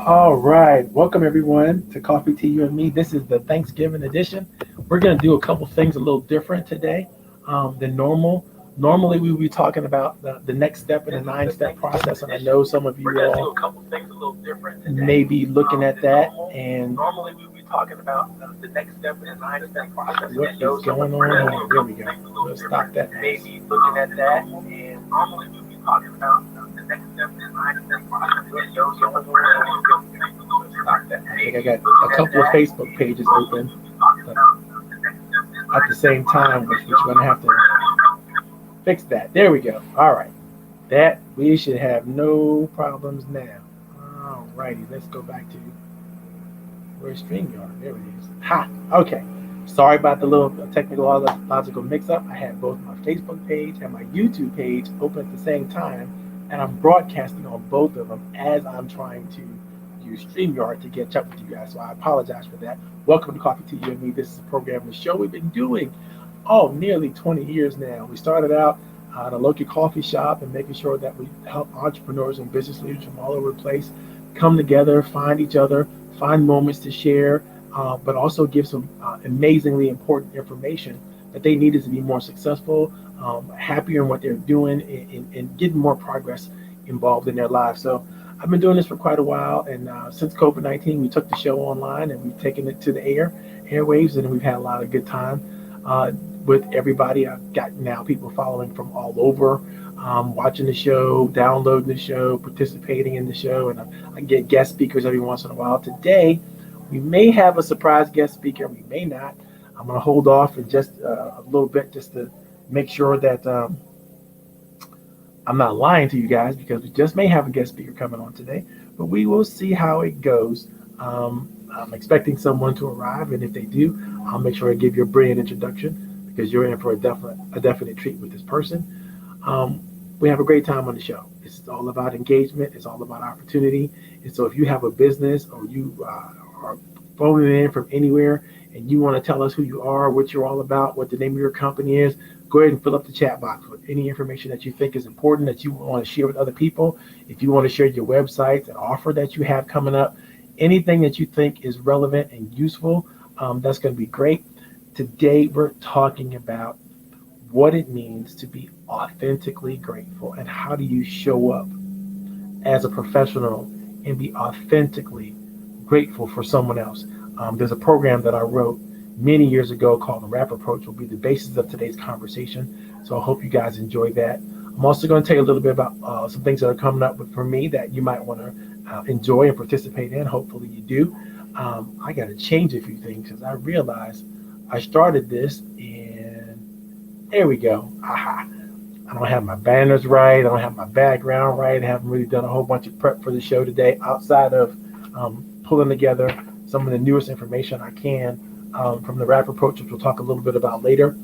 All right, welcome everyone to Coffee Tea You and Me. This is the Thanksgiving edition. We're going to do a couple things a little different today than normal. Normally, we would be talking about the next step in the nine-step process, and I know some of you all may be looking at that. And normally, we would be talking about the next step in the nine-step process. What is going on here? There we go. Let's stop that. Maybe looking at that, and normally we would be talking about the next step in the nine-step process. I think I got a couple of Facebook pages open at the same time, which we're going to have to fix that. There we go. All right. That we should have no problems now. All righty. Let's go back to where's StreamYard. There it is. Ha. Okay. Sorry about the little technological mix-up. I had both my Facebook page and my YouTube page open at the same time, and I'm broadcasting on both of them as I'm trying to use StreamYard to catch up with you guys. So I apologize for that. Welcome to Coffee Tea You and Me. This is a program, the show we've been doing nearly 20 years now. We started out at a local coffee shop and making sure that we help entrepreneurs and business leaders from all over the place come together, find each other, find moments to share, but also give some amazingly important information that they needed to be more successful, happier in what they're doing, and getting more progress involved in their lives. So I've been doing this for quite a while, and since COVID-19, we took the show online and we've taken it to the airwaves, and we've had a lot of good time with everybody. I've got now people following from all over, watching the show, downloading the show, participating in the show, and I get guest speakers every once in a while. Today, we may have a surprise guest speaker, we may not. I'm going to hold off in just a little bit just to make sure that I'm not lying to you guys, because we just may have a guest speaker coming on today, but we will see how it goes. I'm expecting someone to arrive, and if they do, I'll make sure I give you a brilliant introduction, because you're in for a definite treat with this person. We have a great time on the show. It's all about engagement. It's all about opportunity. And so if you have a business, or you are phoning in from anywhere and you want to tell us who you are, what you're all about, what the name of your company is, go ahead and fill up the chat box with any information that you think is important that you want to share with other people. If you want to share your websites, an offer that you have coming up, anything that you think is relevant and useful, that's going to be great. Today, we're talking about what it means to be authentically grateful, and how do you show up as a professional and be authentically grateful for someone else. There's a program that I wrote many years ago called the Rap Approach, will be the basis of today's conversation. So I hope you guys enjoy that. I'm also going to tell you a little bit about some things that are coming up for me that you might want to enjoy and participate in. Hopefully you do. I got to change a few things because I realized I started this and there we go. Aha. I don't have my banners right. I don't have my background right. I haven't really done a whole bunch of prep for the show today outside of pulling together some of the newest information I can from the Rap Approach, which we'll talk a little bit about later.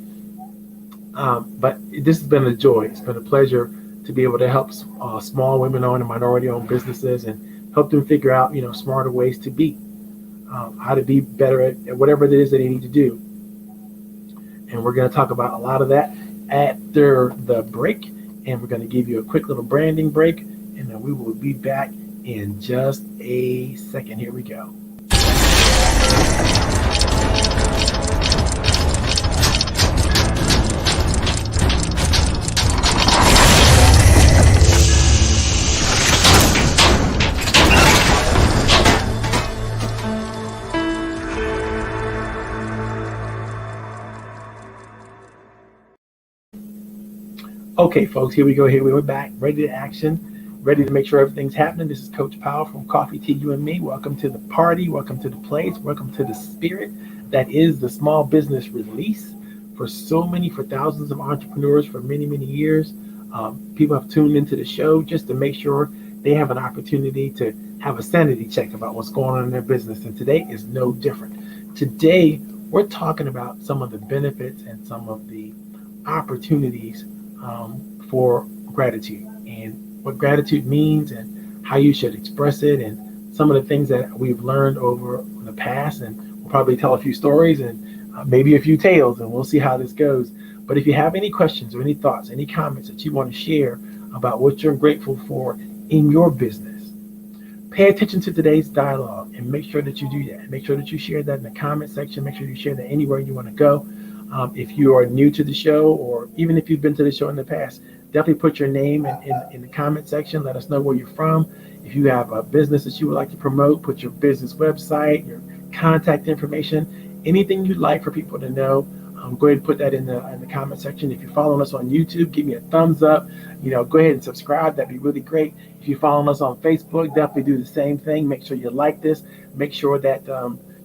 But this has been a joy. It's been a pleasure to be able to help small women-owned and minority-owned businesses and help them figure out, smarter ways to be, how to be better at whatever it is that they need to do. And we're going to talk about a lot of that after the break. And we're going to give you a quick little branding break, and then we will be back in just a second. Here we go. Okay, folks, here we go. We're back, ready to action, ready to make sure everything's happening. This is Coach Powell from Coffee Tea You and Me. Welcome to the party. Welcome to the place. Welcome to the spirit that is the small business release for thousands of entrepreneurs for many, many years. People have tuned into the show just to make sure they have an opportunity to have a sanity check about what's going on in their business. And today is no different. Today, we're talking about some of the benefits and some of the opportunities for gratitude, and what gratitude means and how you should express it, and some of the things that we've learned over the past. And we'll probably tell a few stories and maybe a few tales, and we'll see how this goes. But if you have any questions or any thoughts, any comments that you want to share about what you're grateful for in your business, Pay attention to today's dialogue and make sure that you do that. Make sure that you share that in the comment section. Make sure you share that anywhere you want to go. If you are new to the show, or even if you've been to the show in the past, definitely put your name in the comment section. Let us know where you're from. If you have a business that you would like to promote, put your business website, your contact information, anything you'd like for people to know. Go ahead and put that in the comment section. If you're following us on YouTube, give me a thumbs up. Go ahead and subscribe. That'd be really great. If you're following us on Facebook, definitely do the same thing. Make sure you like this. Make sure that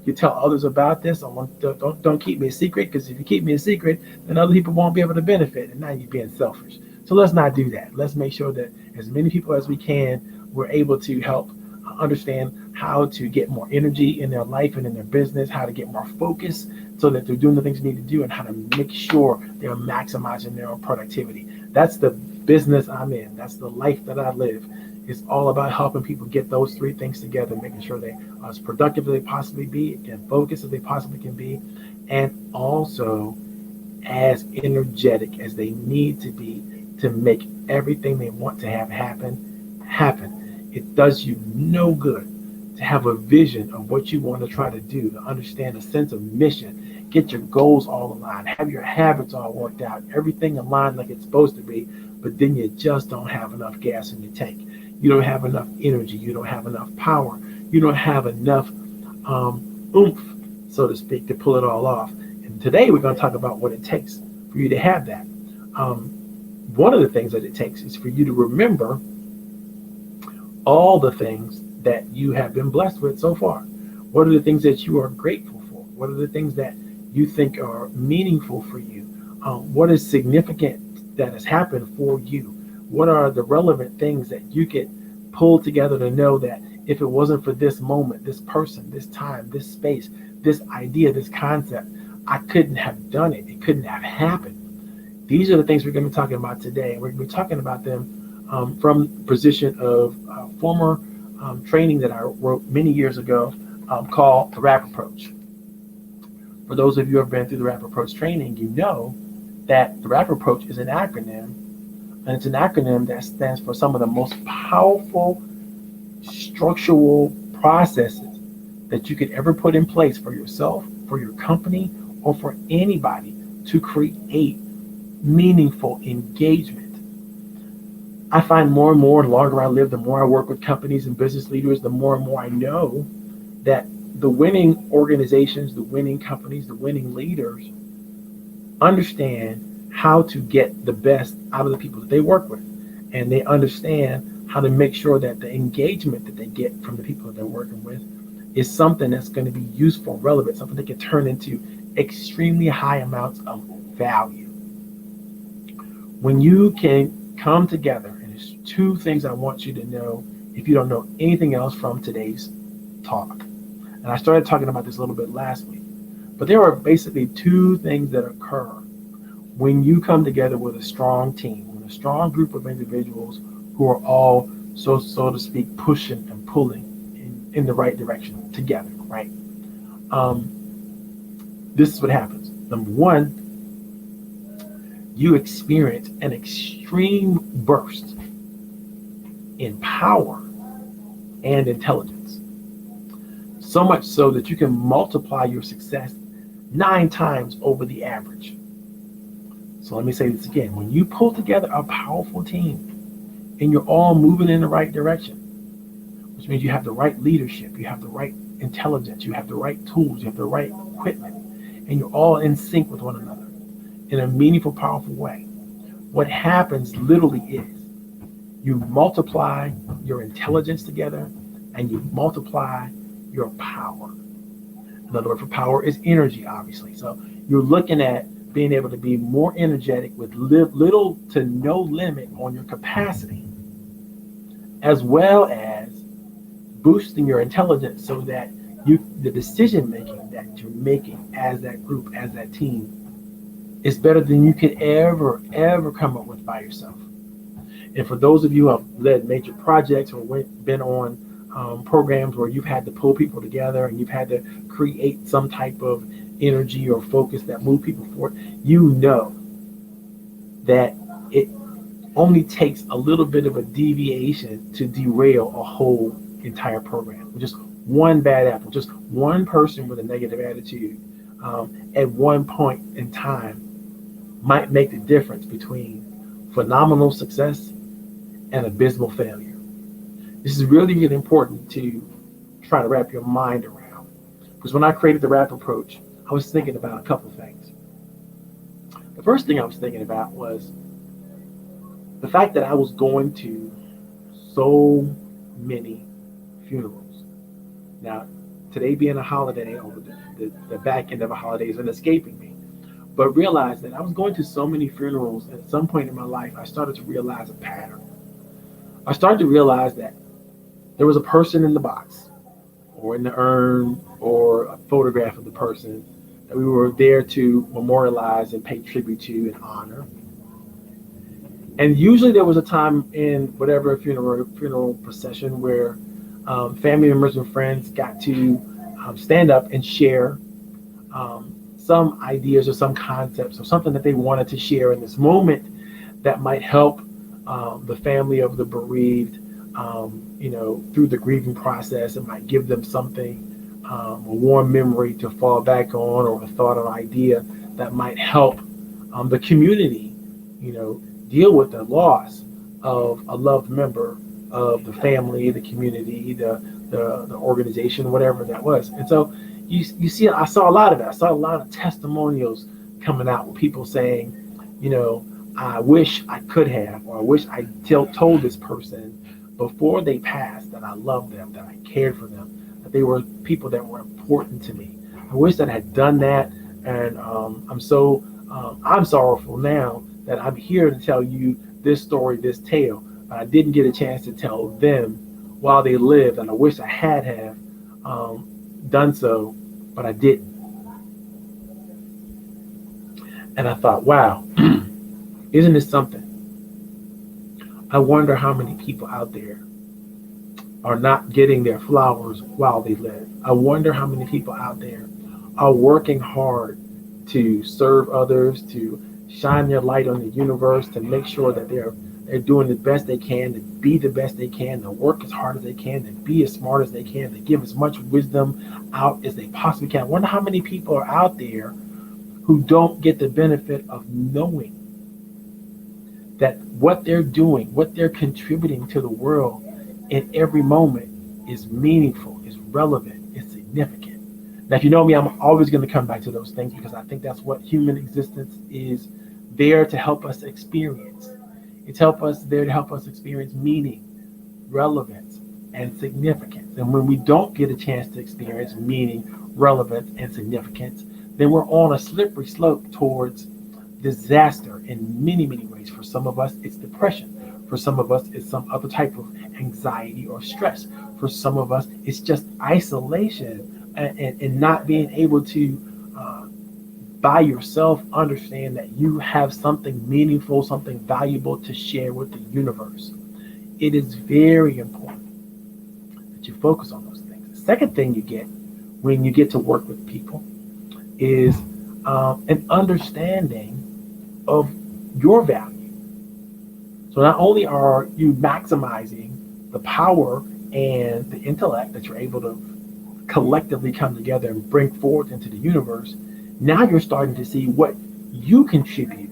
you tell others about this. Don't keep me a secret, because if you keep me a secret, then other people won't be able to benefit, and now you're being selfish. So let's not do that. Let's make sure that as many people as we can, we're able to help understand how to get more energy in their life and in their business, how to get more focus so that they're doing the things they need to do, and how to make sure they're maximizing their own productivity. That's the business I'm in. That's the life that I live. It's all about helping people get those three things together, making sure they are as productive as they possibly be, and focused as they possibly can be, and also as energetic as they need to be to make everything they want to have happen. It does you no good to have a vision of what you want to try to do, to understand a sense of mission, get your goals all aligned, have your habits all worked out, everything aligned like it's supposed to be, but then you just don't have enough gas in your tank. You don't have enough energy. You don't have enough power. You don't have enough oomph, so to speak, to pull it all off. And today we're going to talk about what it takes for you to have that. One of the things that it takes is for you to remember all the things that you have been blessed with so far. What are the things that you are grateful for? What are the things that you think are meaningful for you? What is significant that has happened for you? What are the relevant things that you could pull together to know that if it wasn't for this moment, this person, this time, this space, this idea, this concept, I couldn't have done it. It couldn't have happened. These are the things we're going to be talking about today. We're going to be talking about them from the position of former training that I wrote many years ago called the RAP approach. For those of you who have been through the RAP approach training, you know that the RAP approach is an acronym, and it's an acronym that stands for some of the most powerful structural processes that you could ever put in place for yourself, for your company, or for anybody to create meaningful engagement. I find more and more, the longer I live, the more I work with companies and business leaders, the more and more I know that the winning organizations, the winning companies, the winning leaders understand how to get the best out of the people that they work with. And they understand how to make sure that the engagement that they get from the people that they're working with is something that's going to be useful, relevant, something that can turn into extremely high amounts of value. When you can come together, and there's two things I want you to know if you don't know anything else from today's talk. And I started talking about this a little bit last week, but there are basically two things that occur when you come together with a strong team, with a strong group of individuals who are all, so to speak, pushing and pulling in the right direction together, right? This is what happens. Number one, you experience an extreme burst in power and intelligence. So much so that you can multiply your success 9 times over the average. So let me say this again. When you pull together a powerful team and you're all moving in the right direction, which means you have the right leadership, you have the right intelligence, you have the right tools, you have the right equipment, and you're all in sync with one another in a meaningful, powerful way. What happens literally is you multiply your intelligence together and you multiply your power. Another word for power is energy, obviously. So you're looking at being able to be more energetic with little to no limit on your capacity, as well as boosting your intelligence so that the decision making that you're making as that group, as that team, is better than you could ever come up with by yourself. And for those of you who have led major projects or been on programs where you've had to pull people together and you've had to create some type of energy or focus that move people forward, you know that it only takes a little bit of a deviation to derail a whole entire program. Just one bad apple, just one person with a negative attitude at one point in time might make the difference between phenomenal success and abysmal failure. This is really, really important to try to wrap your mind around. Because when I created the rap approach, I was thinking about a couple of things. The first thing I was thinking about was the fact that I was going to so many funerals. Now, today being a holiday, or the back end of a holiday isn't escaping me, but realized that I was going to so many funerals, and at some point in my life, I started to realize a pattern. I started to realize that there was a person in the box, or in the urn, or a photograph of the person that we were there to memorialize and pay tribute to and honor. And usually there was a time in whatever funeral procession where family members and friends got to stand up and share some ideas or some concepts or something that they wanted to share in this moment that might help the family of the bereaved, through the grieving process. It might give them something, a warm memory to fall back on, or a thought or idea that might help the community, deal with the loss of a loved member of the family, the community, the organization, whatever that was. And so you see, I saw a lot of it. I saw a lot of testimonials coming out with people saying, I wish I could have, or I wish I told this person before they passed that I loved them, that I cared for them, that they were people that were important to me. I wish that I had done that, and I'm sorrowful now that I'm here to tell you this story, this tale, but I didn't get a chance to tell them while they lived, and I wish I had have done so, but I didn't. And I thought, wow, isn't this something? I wonder how many people out there are not getting their flowers while they live. I wonder how many people out there are working hard to serve others, to shine their light on the universe, to make sure that they're doing the best they can, to be the best they can, to work as hard as they can, to be as smart as they can, to give as much wisdom out as they possibly can. I wonder how many people are out there who don't get the benefit of knowing that what they're doing, what they're contributing to the world in every moment is meaningful, is relevant, is significant. Now, if you know me, I'm always going to come back to those things because I think that's what human existence is there to help us experience. It's there to help us experience meaning, relevance, and significance. And when we don't get a chance to experience meaning, relevance, and significance, then we're on a slippery slope towards disaster in many, many ways. For some of us, it's depression. For some of us, it's some other type of anxiety or stress. For some of us, it's just isolation and not being able to, by yourself, understand that you have something meaningful, something valuable to share with the universe. It is very important that you focus on those things. The second thing you get when you get to work with people is an understanding of your value. So not only are you maximizing the power and the intellect that you're able to collectively come together and bring forth into the universe, now you're starting to see what you contribute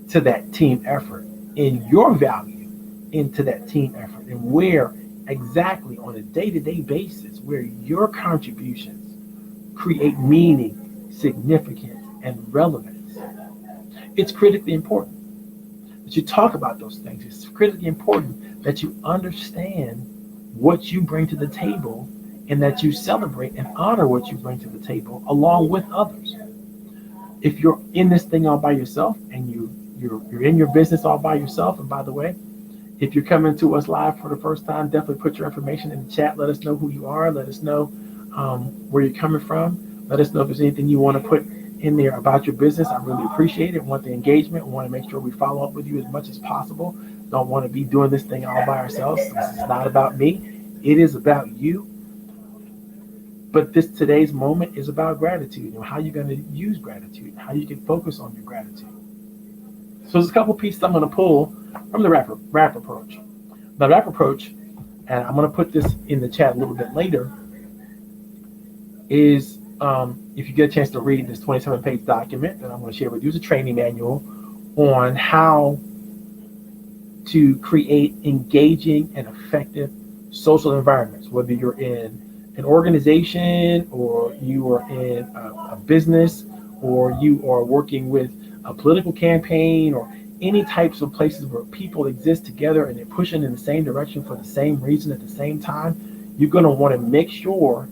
to that team effort and your value into that team effort, and where exactly on a day-to-day basis where your contributions create meaning, significance, and relevance. It's critically important that you talk about those things. It's critically important that you understand what you bring to the table and that you celebrate and honor what you bring to the table along with others. If you're in this thing all by yourself and you're in your business all by yourself, and by the way, if you're coming to us live for the first time, definitely put your information in the chat. Let us know who you are. Let us know where you're coming from. Let us know if there's anything you want to put in there about your business. I really appreciate it. Want the engagement. Want to make sure we follow up with you as much as possible. Don't want to be doing this thing all by ourselves. This is not about me. It is about you. But today's moment is about gratitude and how you're going to use gratitude, how you can focus on your gratitude. So there's a couple pieces I'm going to pull from the rap approach. The rap approach and I'm going to put this in the chat a little bit later, is if you get a chance to read this 27-page document that I'm going to share with you, is a training manual on how to create engaging and effective social environments, whether you're in an organization or you are in a business or you are working with a political campaign or any types of places where people exist together and they're pushing in the same direction for the same reason at the same time. You're going to want to make sure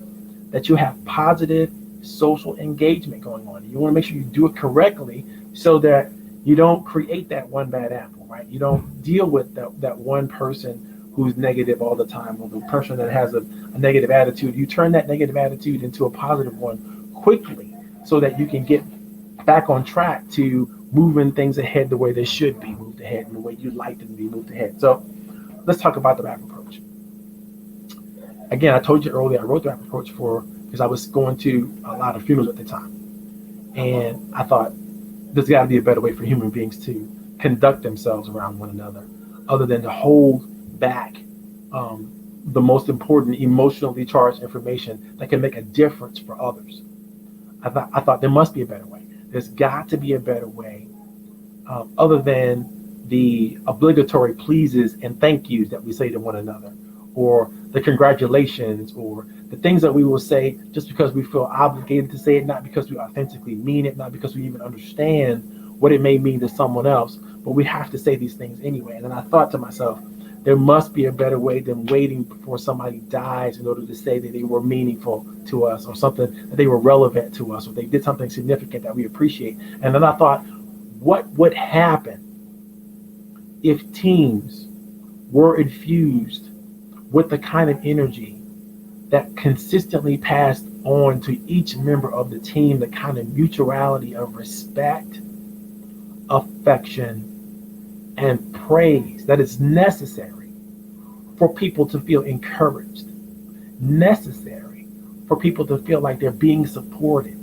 that you have positive social engagement going on. You want to make sure you do it correctly so that you don't create that one bad apple, right? You don't deal with that one person who's negative all the time, or the person that has a negative attitude. You turn that negative attitude into a positive one quickly so that you can get back on track to moving things ahead the way they should be moved ahead and the way you'd like them to be moved ahead. So let's talk about the rap approach. Again, I told you earlier, I wrote the rap approach because I was going to a lot of funerals at the time. And I thought, there's got to be a better way for human beings to conduct themselves around one another, other than to hold back the most important emotionally charged information that can make a difference for others. I thought there must be a better way. There's got to be a better way, other than the obligatory pleases and thank yous that we say to one another, or the congratulations, or the things that we will say just because we feel obligated to say it, not because we authentically mean it, not because we even understand what it may mean to someone else, but we have to say these things anyway. And then I thought to myself, there must be a better way than waiting before somebody dies in order to say that they were meaningful to us, or something that they were relevant to us, or they did something significant that we appreciate. And then I thought, what would happen if teams were infused with the kind of energy that consistently passed on to each member of the team, the kind of mutuality of respect, affection, and praise that is necessary for people to feel encouraged, necessary for people to feel like they're being supported,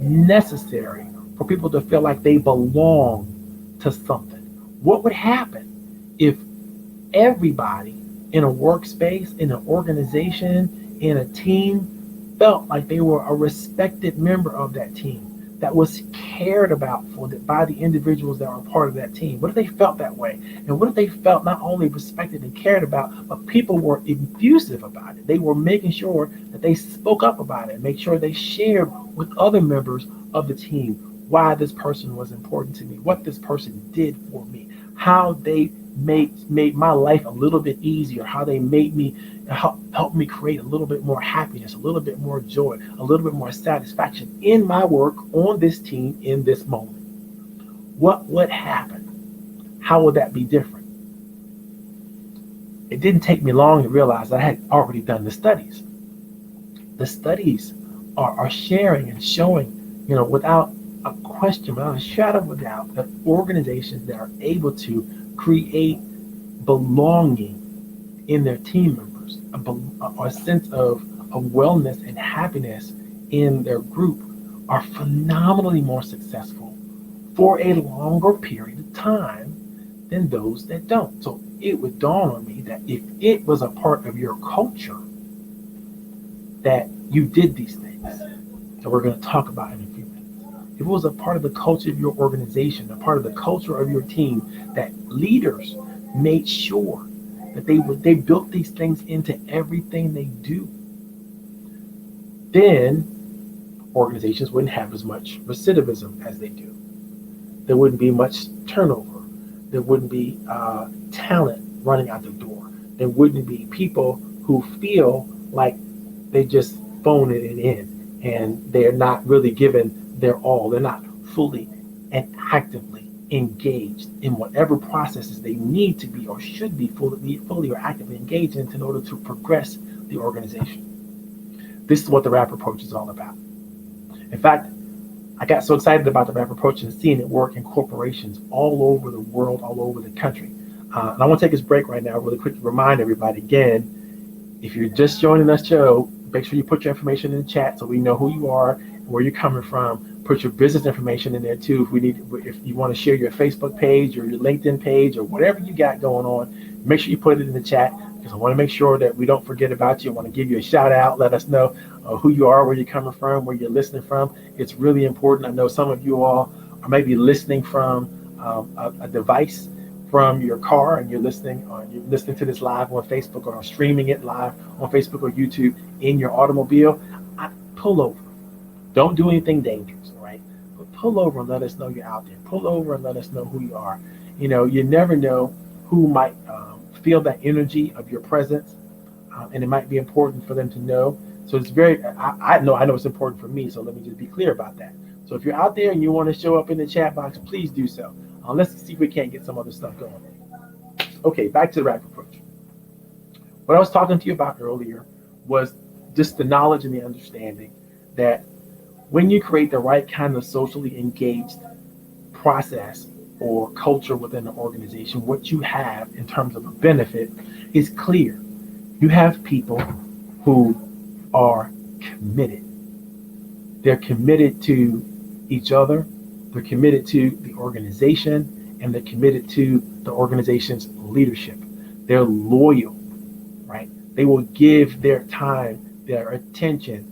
necessary for people to feel like they belong to something. What would happen if everybody in a workspace, in an organization, in a team felt like they were a respected member of that team, that was cared about by the individuals that were part of that team? What if they felt that way? And what if they felt not only respected and cared about, but people were effusive about it? They were making sure that they spoke up about it, make sure they shared with other members of the team why this person was important to me, what this person did for me, how they made my life a little bit easier, how they made me help me create a little bit more happiness, a little bit more joy, a little bit more satisfaction in my work on this team in this moment. What would happen? How would that be different? It didn't take me long to realize I had already done the studies. The studies are sharing and showing, without a question, without a shadow of a doubt, that organizations that are able to create belonging in their team members, a sense of wellness and happiness in their group, are phenomenally more successful for a longer period of time than those that don't. So it would dawn on me that if it was a part of your culture that you did these things that we're going to talk about in a few minutes, if it was a part of the culture of your organization, a part of the culture of your team, that leaders made sure that they built these things into everything they do, then organizations wouldn't have as much recidivism as they do. There wouldn't be much turnover. There wouldn't be talent running out the door. There wouldn't be people who feel like they just phone it in and they're not really giving their all. They're not fully and actively engaged in whatever processes they need to be or should be fully or actively engaged in order to progress the organization. This is what the RAP approach is all about. In fact, I got so excited about the RAP approach and seeing it work in corporations all over the world, all over the country. And I want to take this break right now really quick to remind everybody if you're just joining us, Joe, make sure you put your information in the chat so we know who you are and where you're coming from. Put your business information in there too. If you want to share your Facebook page or your LinkedIn page or whatever you got going on, make sure you put it in the chat, because because I want to make sure that we don't forget about you. I want to give you a shout out, let us know who you are, where you're coming from, where you're listening from. It's really important. I know some of you all are maybe listening from a device from your car, and you're listening to this live on Facebook or streaming it live on Facebook or YouTube in your automobile. Pull over. Don't do anything dangerous, all right? But pull over and let us know you're out there. Pull over and let us know who you are. You never know who might feel that energy of your presence, and it might be important for them to know. So it's I know it's important for me, so let me just be clear about that. So if you're out there and you want to show up in the chat box, please do so. Let's see if we can't get some other stuff going. Okay, back to the rapid approach. What I was talking to you about earlier was just the knowledge and the understanding that when you create the right kind of socially engaged process or culture within an organization, what you have in terms of a benefit is clear. You have people who are committed. They're committed to each other, they're committed to the organization, and they're committed to the organization's leadership. They're loyal, right? They will give their time, their attention,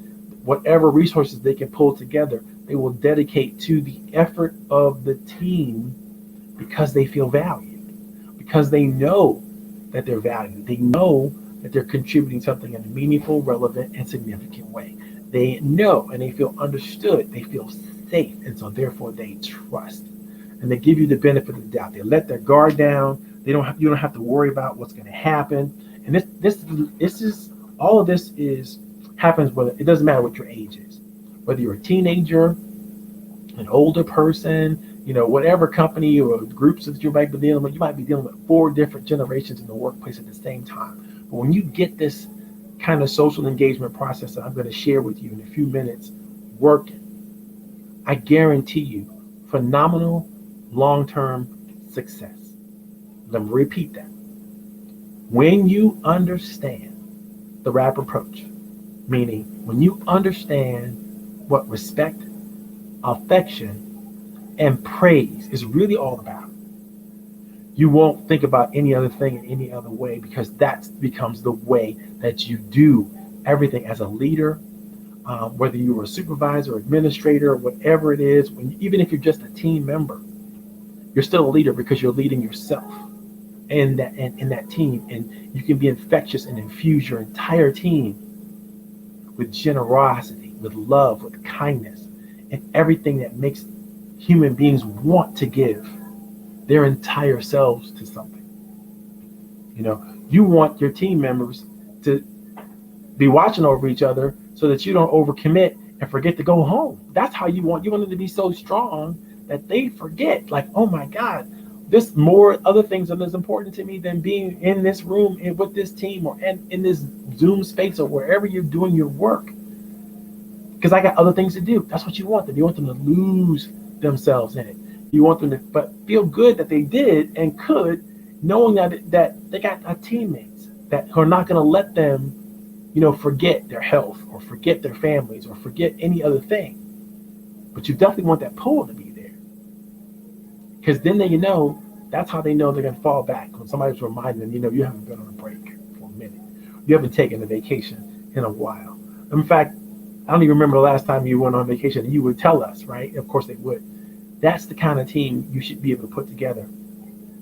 whatever resources they can pull together, they will dedicate to the effort of the team because they feel valued, because they know that they're valued. They know that they're contributing something in a meaningful, relevant, and significant way. They know and they feel understood. They feel safe, and so therefore they trust. And they give you the benefit of the doubt. They let their guard down. You don't have to worry about what's going to happen. And this is all of this happens whether it doesn't matter what your age is, whether you're a teenager, an older person, whatever company or groups that you might be dealing with. You might be dealing with 4 different generations in the workplace at the same time. But when you get this kind of social engagement process that I'm going to share with you in a few minutes working, I guarantee you phenomenal long-term success. Let me repeat that. When you understand the RAP approach, meaning when you understand what respect, affection, and praise is really all about, you won't think about any other thing in any other way, because that becomes the way that you do everything as a leader, whether you're a supervisor, administrator, whatever it is. Even if you're just a team member, you're still a leader because you're leading yourself in that team, and you can be infectious and infuse your entire team with generosity, with love, with kindness, and everything that makes human beings want to give their entire selves to something. You want your team members to be watching over each other so that you don't overcommit and forget to go home. That's how you want them to be so strong that they forget, like, oh my God, this more other things are as important to me than being in this room and with this team or in this Zoom space or wherever you're doing your work, because I got other things to do. That's what you want them. You want them to lose themselves in it. You want them to but feel good that they did and could, knowing that they got teammates that are not going to let them, forget their health or forget their families or forget any other thing. But you definitely want that pull to be there, because then that's how they know they're going to fall back when somebody's reminding them, you haven't been on a break for a minute. You haven't taken a vacation in a while. In fact, I don't even remember the last time you went on vacation, and you would tell us, right? Of course they would. That's the kind of team you should be able to put together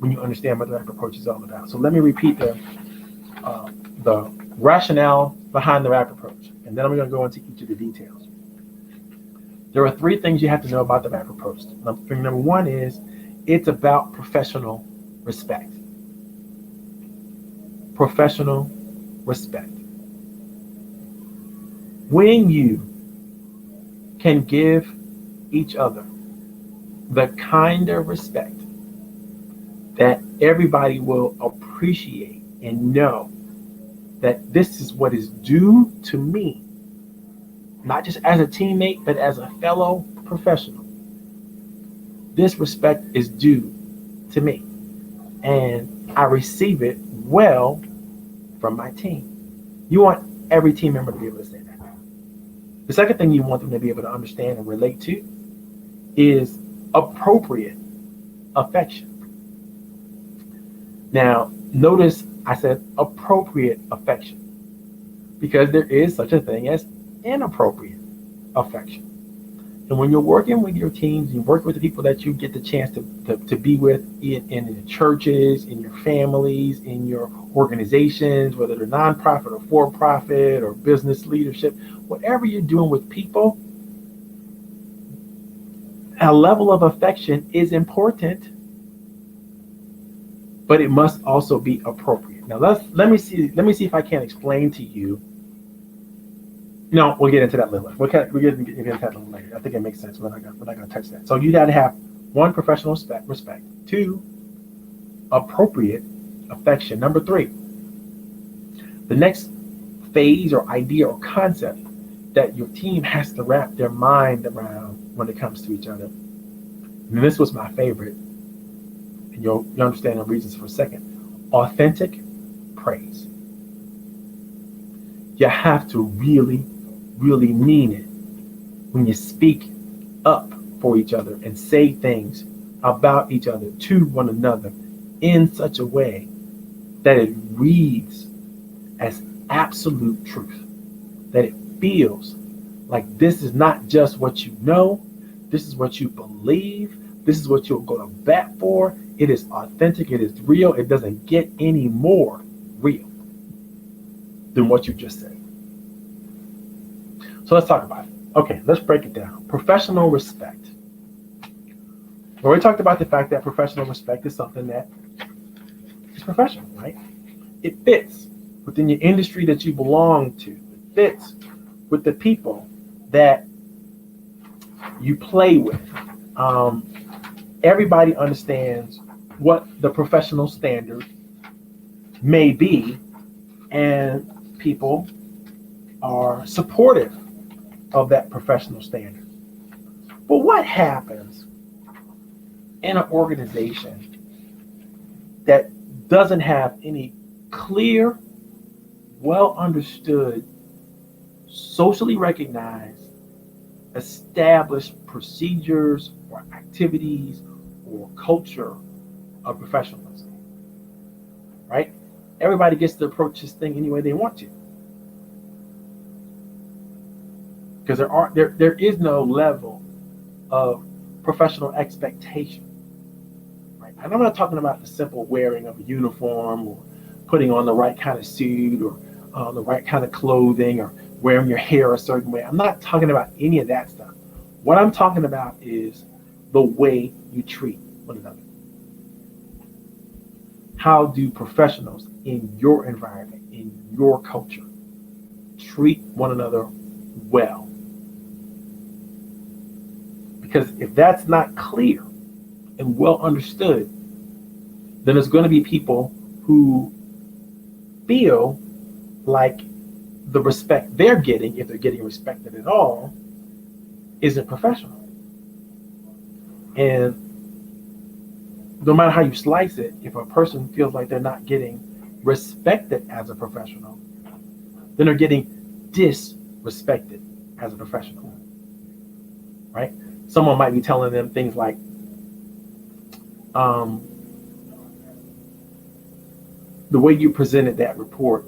when you understand what the RAP approach is all about. So let me repeat the rationale behind the RAP approach, and then I'm going to go into each of the details. There are 3 things you have to know about the RAP approach. Number 1 is it's about professional respect. Professional respect. When you can give each other the kind of respect that everybody will appreciate and know that this is what is due to me, not just as a teammate, but as a fellow professional. This respect is due to me, and I receive it well from my team. You want every team member to be able to say that. The second thing you want them to be able to understand and relate to is appropriate affection. Now, notice I said appropriate affection because there is such a thing as inappropriate affection. And when you're working with your teams, you work with the people that you get the chance to be with in your churches, in your families, in your organizations, whether they're nonprofit or for profit or business leadership, whatever you're doing with people, a level of affection is important, but it must also be appropriate. Now let me see if I can explain to you. No, we'll get into that later. We'll get into that later. I think it makes sense. We're not gonna touch that. So you got to have one, professional respect. Two, appropriate affection. Number three, the next phase or idea or concept that your team has to wrap their mind around when it comes to each other. And this was my favorite, and you'll understand the reasons for a second. Authentic praise. You have to really mean it when you speak up for each other and say things about each other to one another in such a way that it reads as absolute truth, that it feels like this is not just what you know, this is what you believe, this is what you'll go to bat for. It is authentic, it is real, it doesn't get any more real than what you just said. So let's talk about it. Okay, let's break it down. Professional respect. Well, we talked about the fact that professional respect is something that is professional, right? It fits within your industry that you belong to. It fits with the people that you play with. Everybody understands what the professional standard may be, and people are supportive of that professional standard. But what happens in an organization that doesn't have any clear, well understood, socially recognized, established procedures or activities or culture of professionalism? Right? Everybody gets to approach this thing any way they want to. Because there is no level of professional expectation, right? And I'm not talking about the simple wearing of a uniform or putting on the right kind of suit or the right kind of clothing or wearing your hair a certain way. I'm not talking about any of that stuff. What I'm talking about is the way you treat one another. How do professionals in your environment, in your culture, treat one another well? Because if that's not clear and well understood, then there's going to be people who feel like the respect they're getting, if they're getting respected at all, isn't professional. And no matter how you slice it, if a person feels like they're not getting respected as a professional, then they're getting disrespected as a professional, right? Someone might be telling them things like, the way you presented that report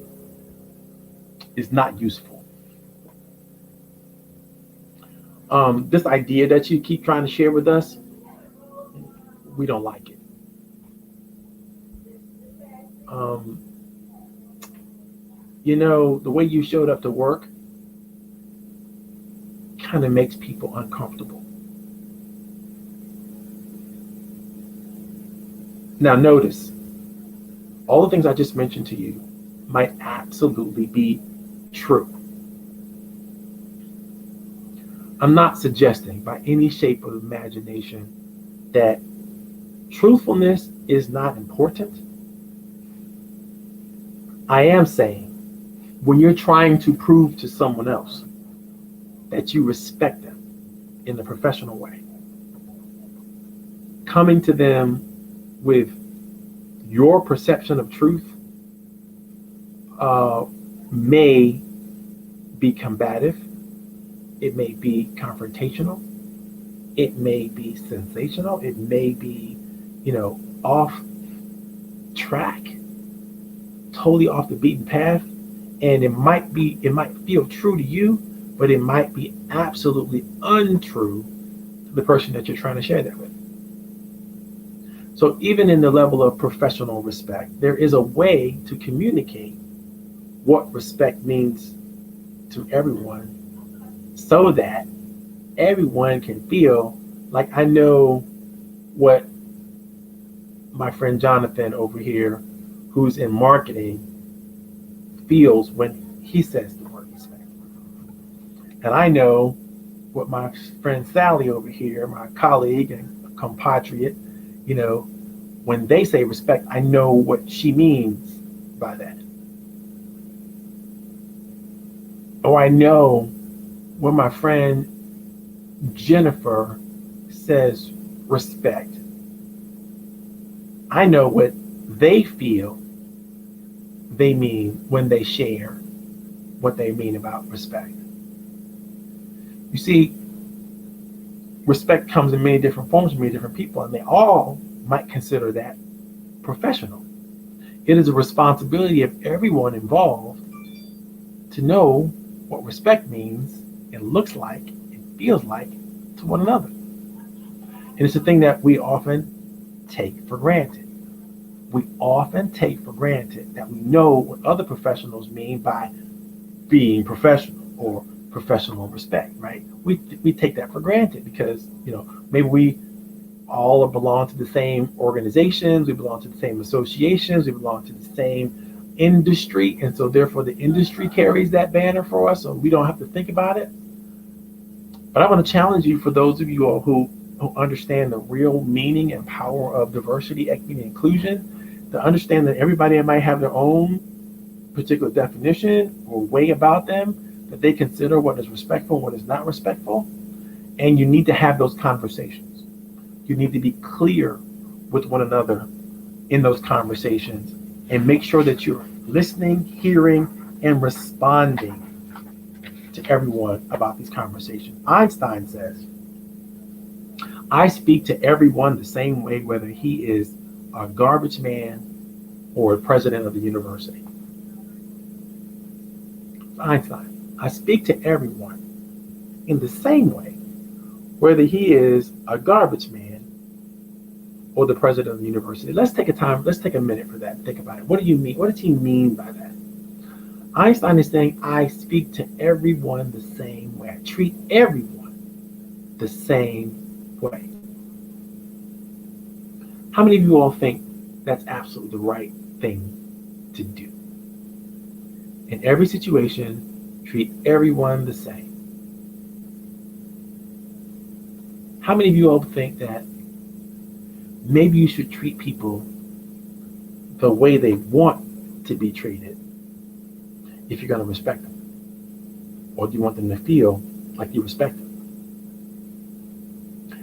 is not useful. This idea that you keep trying to share with us, we don't like it. The way you showed up to work kind of makes people uncomfortable. Now notice, all the things I just mentioned to you might absolutely be true. I'm not suggesting by any shape of imagination that truthfulness is not important. I am saying when you're trying to prove to someone else that you respect them in a professional way, coming to them with your perception of truth may be combative, it may be confrontational, it may be sensational, it may be, off track totally off the beaten path, and it might feel true to you, but it might be absolutely untrue to the person that you're trying to share that with. So even in the level of professional respect, there is a way to communicate what respect means to everyone so that everyone can feel like I know what my friend Jonathan over here, who's in marketing, feels when he says the word respect. And I know what my friend Sally over here, my colleague and compatriot, when they say respect, I know what she means by that. Or I know when my friend Jennifer says respect, I know what they feel they mean when they share what they mean about respect. You see, respect comes in many different forms from many different people, and they all might consider that professional. It is a responsibility of everyone involved to know what respect means and looks like and feels like to one another. And it's a thing that we often take for granted. We often take for granted that we know what other professionals mean by being professional or professional respect, right? We take that for granted because, maybe we all belong to the same organizations, we belong to the same associations, we belong to the same industry, and so therefore the industry carries that banner for us, so we don't have to think about it. But I want to challenge you, for those of you all who understand the real meaning and power of diversity, equity, and inclusion, to understand that everybody might have their own particular definition or way about them, that they consider what is respectful and what is not respectful. And you need to have those conversations. You need to be clear with one another in those conversations and make sure that you're listening, hearing, and responding to everyone about these conversations. Einstein says, I speak to everyone the same way, whether he is a garbage man or a president of the university. Einstein, I speak to everyone in the same way, whether he is a garbage man or the president of the university. Let's take a minute for that and think about it. What do you mean? What does he mean by that? Einstein is saying, I speak to everyone the same way. I treat everyone the same way. How many of you all think that's absolutely the right thing to do? In every situation, treat everyone the same. How many of you all think that maybe you should treat people the way they want to be treated if you're going to respect them? Or do you want them to feel like you respect them?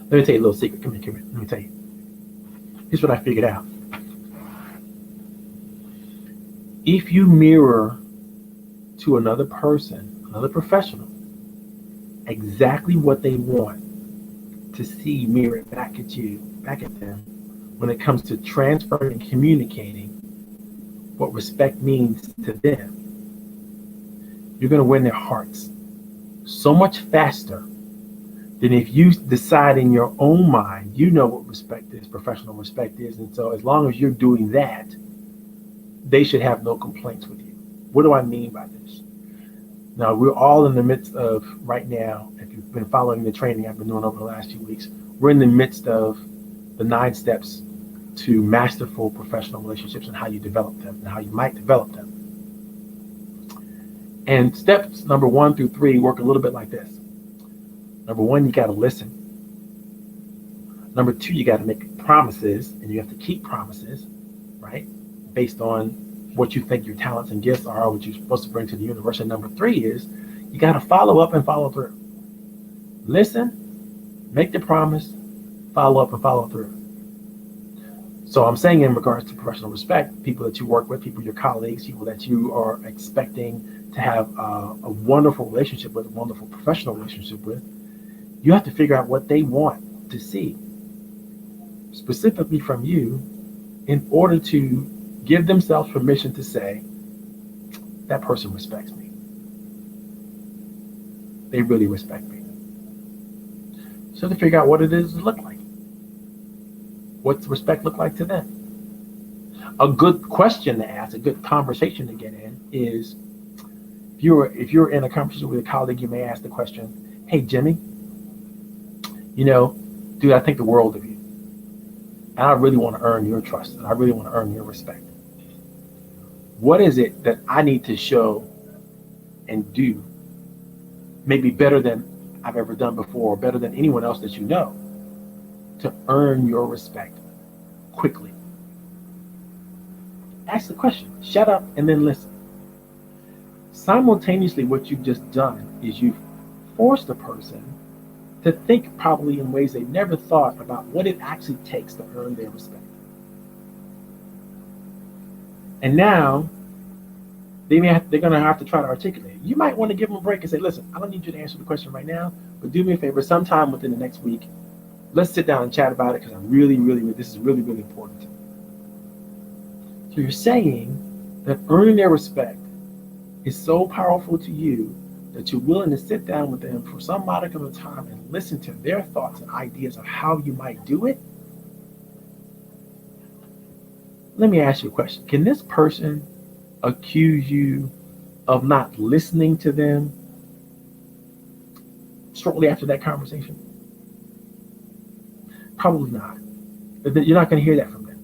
Let me tell you a little secret. Come here. Let me tell you. Here's what I figured out. If you mirror to another person, another professional, exactly what they want to see mirrored back at you, back at them, when it comes to transferring and communicating what respect means to them, you're going to win their hearts so much faster than if you decide in your own mind, you know what respect is, professional respect is, and so as long as you're doing that, they should have no complaints with you. What do I mean by this? Now, we're all in the midst of, right now, if you've been following the training I've been doing over the last few weeks, we're in the midst of the 9 steps to masterful professional relationships and how you develop them and how you might develop them. And steps number 1 through 3 work a little bit like this. Number 1, you got to listen. Number 2, you got to make promises, and you have to keep promises, right? Based on what you think your talents and gifts are, what you're supposed to bring to the universe. And number 3 is you got to follow up and follow through. Listen, make the promise, follow up and follow through. So I'm saying in regards to professional respect, people that you work with, people, your colleagues, people that you are expecting to have a wonderful relationship with, a wonderful professional relationship with, you have to figure out what they want to see specifically from you in order to give themselves permission to say, that person respects me. They really respect me. So to figure out what it is to look like. What's respect look like to them? A good question to ask, a good conversation to get in is, if you're in a conversation with a colleague, you may ask the question, "Hey Jimmy, you know, dude, I think the world of you. And I really want to earn your trust, and I really want to earn your respect. What is it that I need to show and do, maybe better than I've ever done before, or better than anyone else that you know, to earn your respect quickly?" Ask the question, shut up, and then listen. Simultaneously, what you've just done is you've forced a person to think probably in ways they've never thought about what it actually takes to earn their respect. And now they're going to have to try to articulate it. You might want to give them a break and say, "Listen, I don't need you to answer the question right now, but do me a favor, sometime within the next week, let's sit down and chat about it, because this is really, really important to me." So you're saying that earning their respect is so powerful to you that you're willing to sit down with them for some modicum of time and listen to their thoughts and ideas of how you might do it. Let me ask you a question. Can this person accuse you of not listening to them shortly after that conversation? Probably not. You're not going to hear that from them.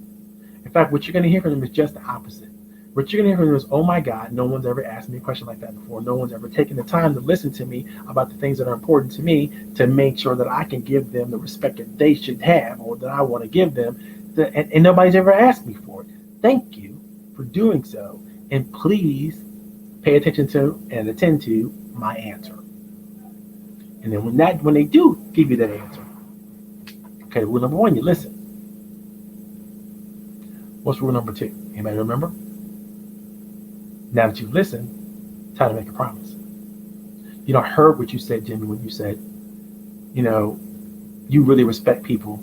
In fact, what you're going to hear from them is just the opposite. What you're going to hear from them is, "Oh my God, no one's ever asked me a question like that before. No one's ever taken the time to listen to me about the things that are important to me, to make sure that I can give them the respect that they should have, or that I want to give them. And nobody's ever asked me for it. Thank you for doing so. And please pay attention to and attend to my answer." And then when they do give you that answer, okay, rule number one, you listen. What's rule number two? Anybody remember? Now that you've listened, time to make a promise. You know, I heard what you said, Jimmy, when you said, you really respect people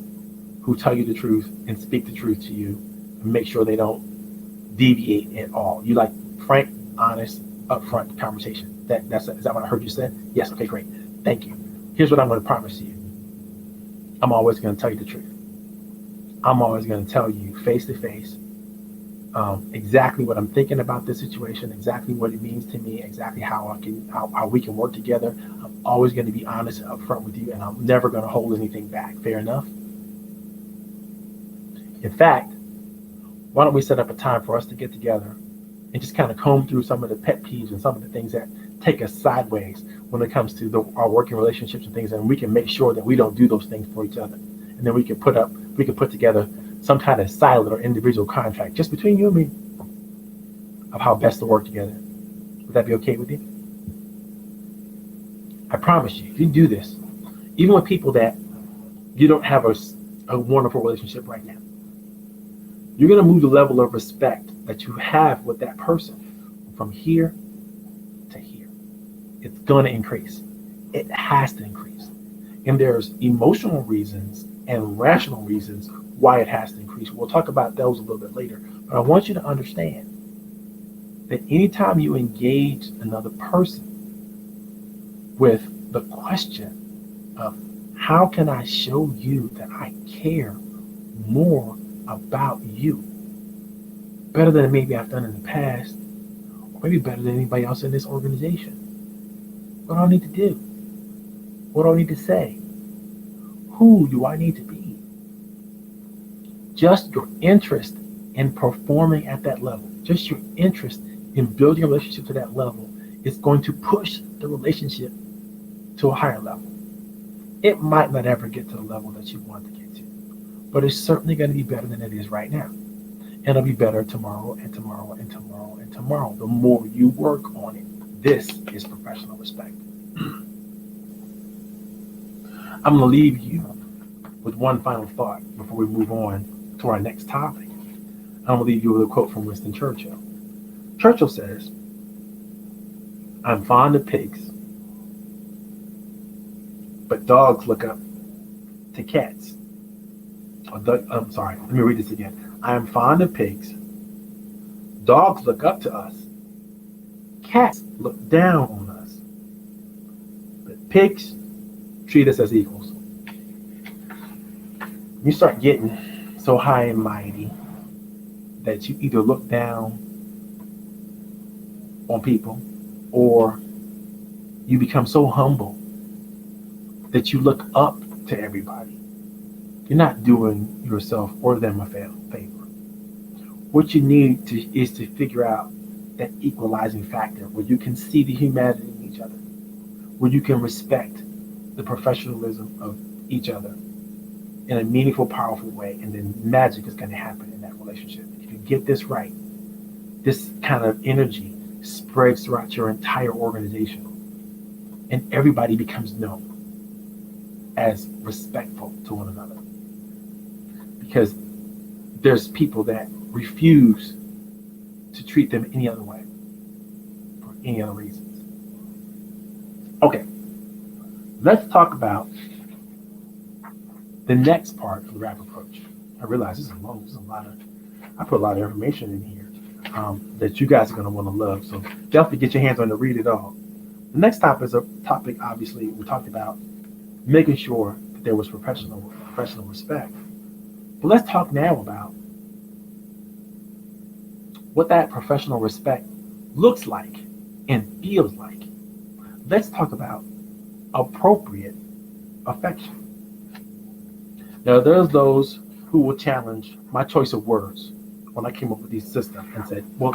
who tell you the truth and speak the truth to you and make sure they don't deviate at all. You like frank, honest, upfront conversation. Is that what I heard you say? Yes. Okay, great. Thank you. Here's what I'm going to promise you. I'm always going to tell you the truth. I'm always going to tell you face to face exactly what I'm thinking about this situation, exactly what it means to me, exactly how we can work together. I'm always going to be honest and upfront with you, and I'm never going to hold anything back. Fair enough? In fact, why don't we set up a time for us to get together and just kind of comb through some of the pet peeves and some of the things that take us sideways when it comes to our working relationships and things, and we can make sure that we don't do those things for each other. And then we can put together some kind of silent or individual contract just between you and me of how best to work together. Would that be okay with you? I promise you, if you do this, even with people that you don't have a wonderful relationship right now, you're going to move the level of respect that you have with that person from here to here. It's going to increase. It has to increase. And there's emotional reasons and rational reasons why it has to increase. We'll talk about those a little bit later. But I want you to understand that anytime you engage another person with the question of, how can I show you that I care more about you, better than maybe I've done in the past, or maybe better than anybody else in this organization? What do I need to do? What do I need to say? Who do I need to be? Just your interest in performing at that level, just your interest in building a relationship to that level is going to push the relationship to a higher level. It might not ever get to the level that you want to get to, but it's certainly going to be better than it is right now. And it'll be better tomorrow and tomorrow and tomorrow and tomorrow, the more you work on it. This is professional respect. I'm going to leave you with one final thought before we move on to our next topic. I'm going to leave you with a quote from Winston Churchill. Churchill says, "I'm fond of pigs, but dogs look up to cats." I'm sorry, let me read this again. "I am fond of pigs. Dogs look up to us, Cats look down on us, but pigs treat us as equals. You start getting so high and mighty that you either look down on people or you become so humble that you look up to everybody. You're not doing yourself or them a favor. What you need is to figure out that equalizing factor where you can see the humanity in each other, where you can respect the professionalism of each other in a meaningful, powerful way, and then magic is going to happen in that relationship. If you get this right, this kind of energy spreads throughout your entire organization, and everybody becomes known as respectful to one another. Because there's people that refuse to treat them any other way for any other reasons. Okay, let's talk about the next part of the rap approach. I realize this is long. There's a lot of I put a lot of information in here that you guys are going to want to love. So definitely get your hands on to read it all. The next topic is a topic. Obviously, we talked about making sure that there was professional respect. But let's talk now about what that professional respect looks like and feels like. Let's talk about appropriate affection. Now, there's those who will challenge my choice of words when I came up with these systems and said, well,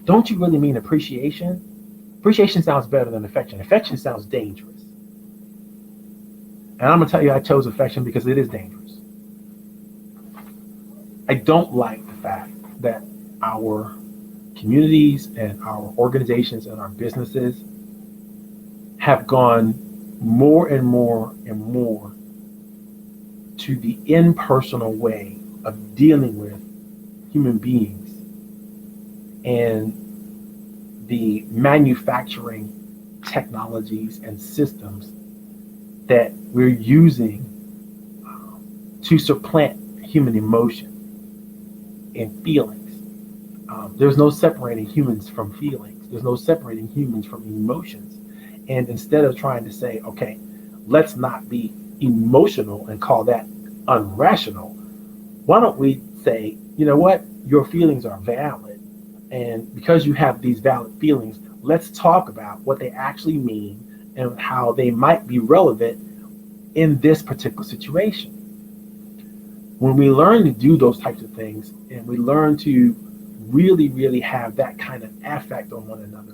don't you really mean appreciation? Appreciation sounds better than affection. Affection sounds dangerous. And I'm going to tell you, I chose affection because it is dangerous. I don't like the fact that our communities and our organizations and our businesses have gone more and more and more to the impersonal way of dealing with human beings and the manufacturing technologies and systems that we're using to supplant human emotion and feelings. There's no separating humans from feelings. There's no separating humans from emotions. And instead of trying to say, okay, let's not be emotional and call that unrational, why don't we say, you know what, your feelings are valid. And because you have these valid feelings, let's talk about what they actually mean and how they might be relevant in this particular situation. When we learn to do those types of things and we learn to really, really have that kind of affect on one another,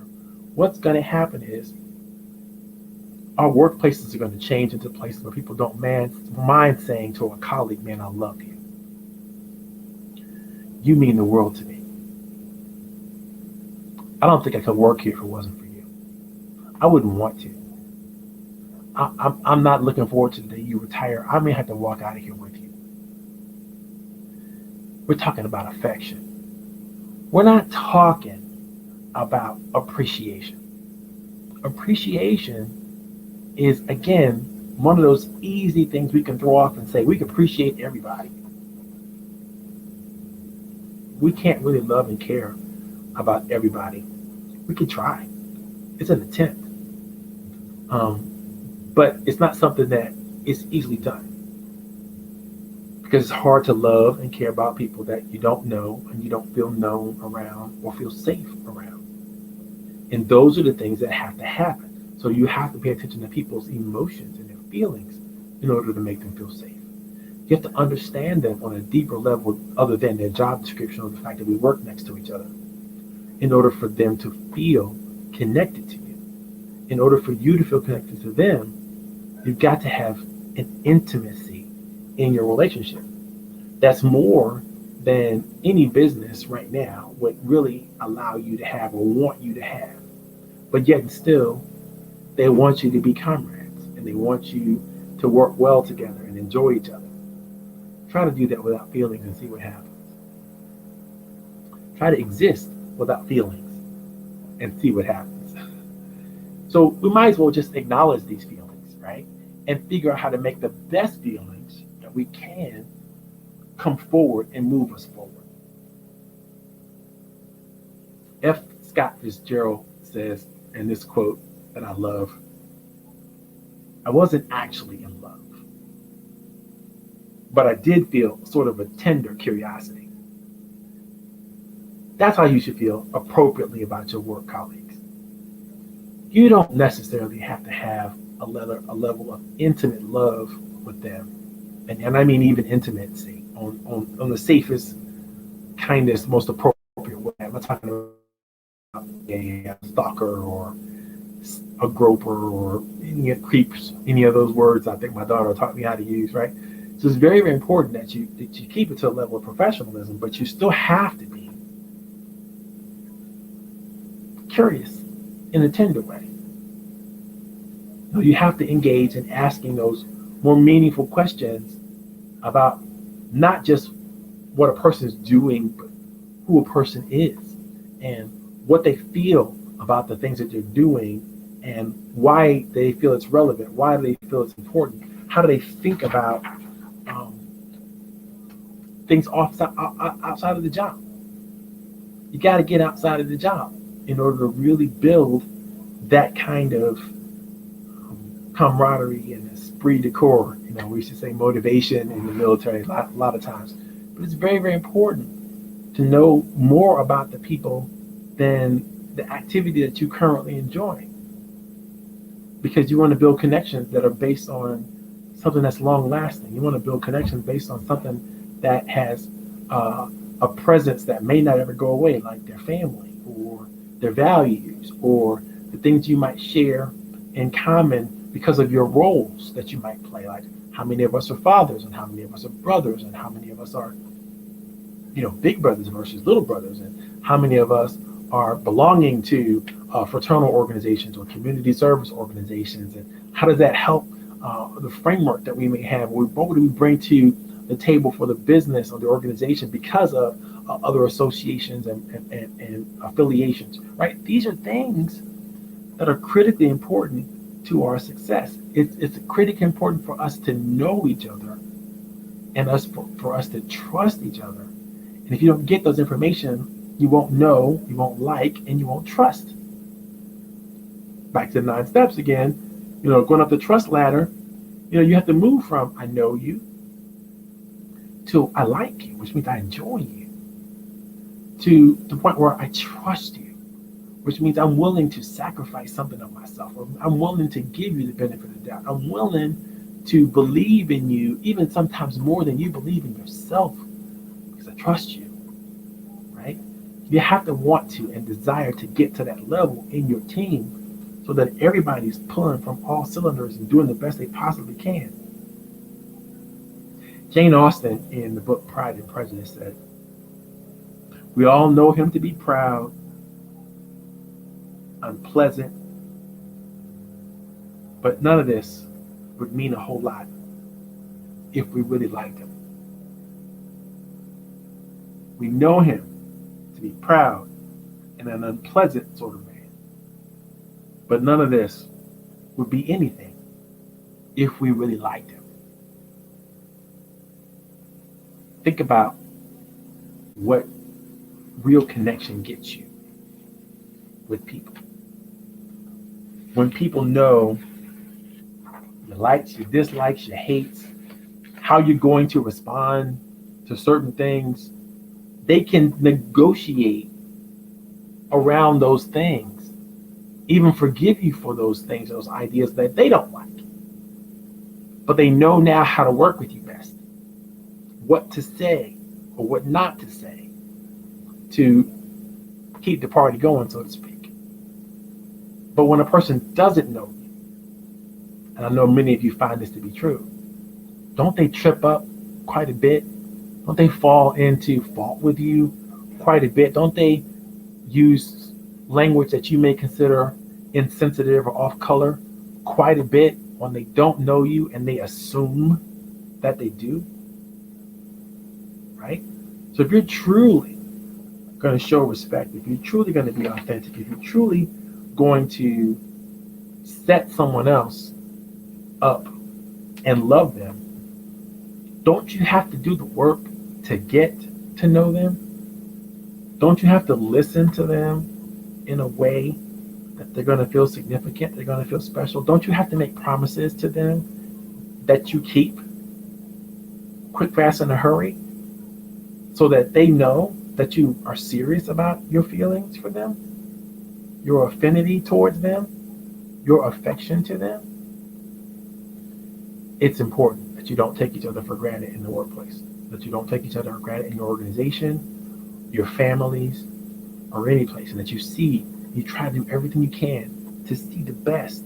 what's going to happen is our workplaces are going to change into places where people don't mind saying to a colleague, man, I love you. You mean the world to me. I don't think I could work here if it wasn't for you. I wouldn't want to. I'm not looking forward to the day you retire. I may have to walk out of here with you. We're talking about affection. We're not talking about appreciation. Appreciation is, again, one of those easy things we can throw off and say, we can appreciate everybody. We can't really love and care about everybody. We can try. It's an attempt. But it's not something that is easily done. Because it's hard to love and care about people that you don't know and you don't feel known around or feel safe around. And those are the things that have to happen. So you have to pay attention to people's emotions and their feelings in order to make them feel safe. You have to understand them on a deeper level other than their job description or the fact that we work next to each other in order for them to feel connected to you. In order for you to feel connected to them, you've got to have an intimacy in your relationship. That's more than any business right now would really allow you to have or want you to have. But yet and still, they want you to be comrades and they want you to work well together and enjoy each other. Try to do that without feelings and see what happens. Try to exist without feelings and see what happens. So we might as well just acknowledge these feelings, right? And figure out how to make the best feelings that we can come forward and move us forward. F. Scott Fitzgerald says in this quote that I love, I wasn't actually in love, but I did feel sort of a tender curiosity. That's how you should feel appropriately about your work colleagues. You don't necessarily have to have a level of intimate love with them. And I mean even intimacy on the safest, kindest, most appropriate way. I'm not talking about a stalker or a groper or any creeps, any of those words I think my daughter taught me how to use, right? So it's very, very important that you keep it to a level of professionalism, but you still have to be curious in a tender way. So you have to engage in asking those more meaningful questions about not just what a person is doing, but who a person is and what they feel about the things that they're doing and why they feel it's relevant, why they feel it's important, how do they think about um, things outside of the job. You got to get outside of the job in order to really build that kind of camaraderie and esprit de corps. We should say motivation in the military a lot of times. But it's very, very important to know more about the people than the activity that you currently enjoy. Because you want to build connections that are based on something that's long lasting. You want to build connections based on something that has a presence that may not ever go away, like their family or their values or the things you might share in common because of your roles that you might play. Like how many of us are fathers and how many of us are brothers and how many of us are, big brothers versus little brothers, and how many of us are belonging to fraternal organizations or community service organizations, and how does that help the framework that we may have? What do we bring to the table for the business or the organization because of other associations and affiliations, right? These are things that are critically important to our success. It's critically important for us to know each other and for us to trust each other. And if you don't get those information, you won't know, you won't like, and you won't trust. Back to the 9 steps again, going up the trust ladder, you have to move from I know you to I like you, which means I enjoy you, to the point where I trust you, which means I'm willing to sacrifice something of myself. Or I'm willing to give you the benefit of the doubt. I'm willing to believe in you, even sometimes more than you believe in yourself, because I trust you, right? You have to want to and desire to get to that level in your team so that everybody's pulling from all cylinders and doing the best they possibly can. Jane Austen, in the book Pride and Prejudice, said, "We all know him to be proud, unpleasant, but none of this would mean a whole lot if we really liked him. We know him to be proud and an unpleasant sort of man, but none of this would be anything if we really liked him." Think about what real connection gets you with people. When people know your likes, your dislikes, your hates, how you're going to respond to certain things, they can negotiate around those things, even forgive you for those things, those ideas that they don't like. But they know now how to work with you best, what to say or what not to say to keep the party going, so to speak. But when a person doesn't know you, and I know many of you find this to be true, don't they trip up quite a bit? Don't they fall into fault with you quite a bit? Don't they use language that you may consider insensitive or off color quite a bit when they don't know you and they assume that they do? Right? So if you're truly going to show respect, if you're truly going to be authentic, if you're truly going to set someone else up and love them, don't you have to do the work to get to know them? Don't you have to listen to them in a way that they're going to feel significant, they're going to feel special? Don't you have to make promises to them that you keep quick, fast, in a hurry so that they know that you are serious about your feelings for them, your affinity towards them, your affection to them? It's important that you don't take each other for granted in the workplace, that you don't take each other for granted in your organization, your families, or any place, and that you try to do everything you can to see the best,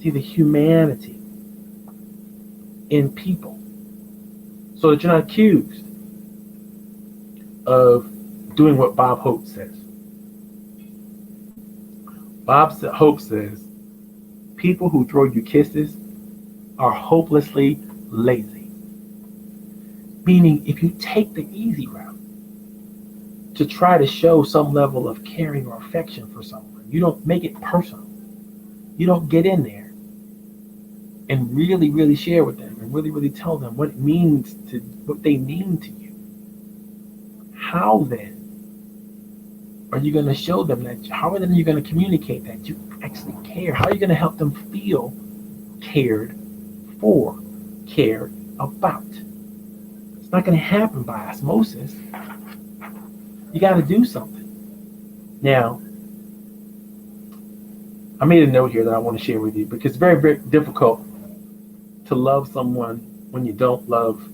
see the humanity in people, so that you're not accused of doing what Bob Hope says. Hope says, people who throw you kisses are hopelessly lazy. Meaning, if you take the easy route to try to show some level of caring or affection for someone, you don't make it personal. You don't get in there and really, really share with them and really, really tell them what they mean to you. How then are you going to show them that? How are you going to communicate that you actually care? How are you going to help them feel cared for, cared about? It's not going to happen by osmosis. You got to do something. Now, I made a note here that I want to share with you because it's very, very difficult to love someone when you don't love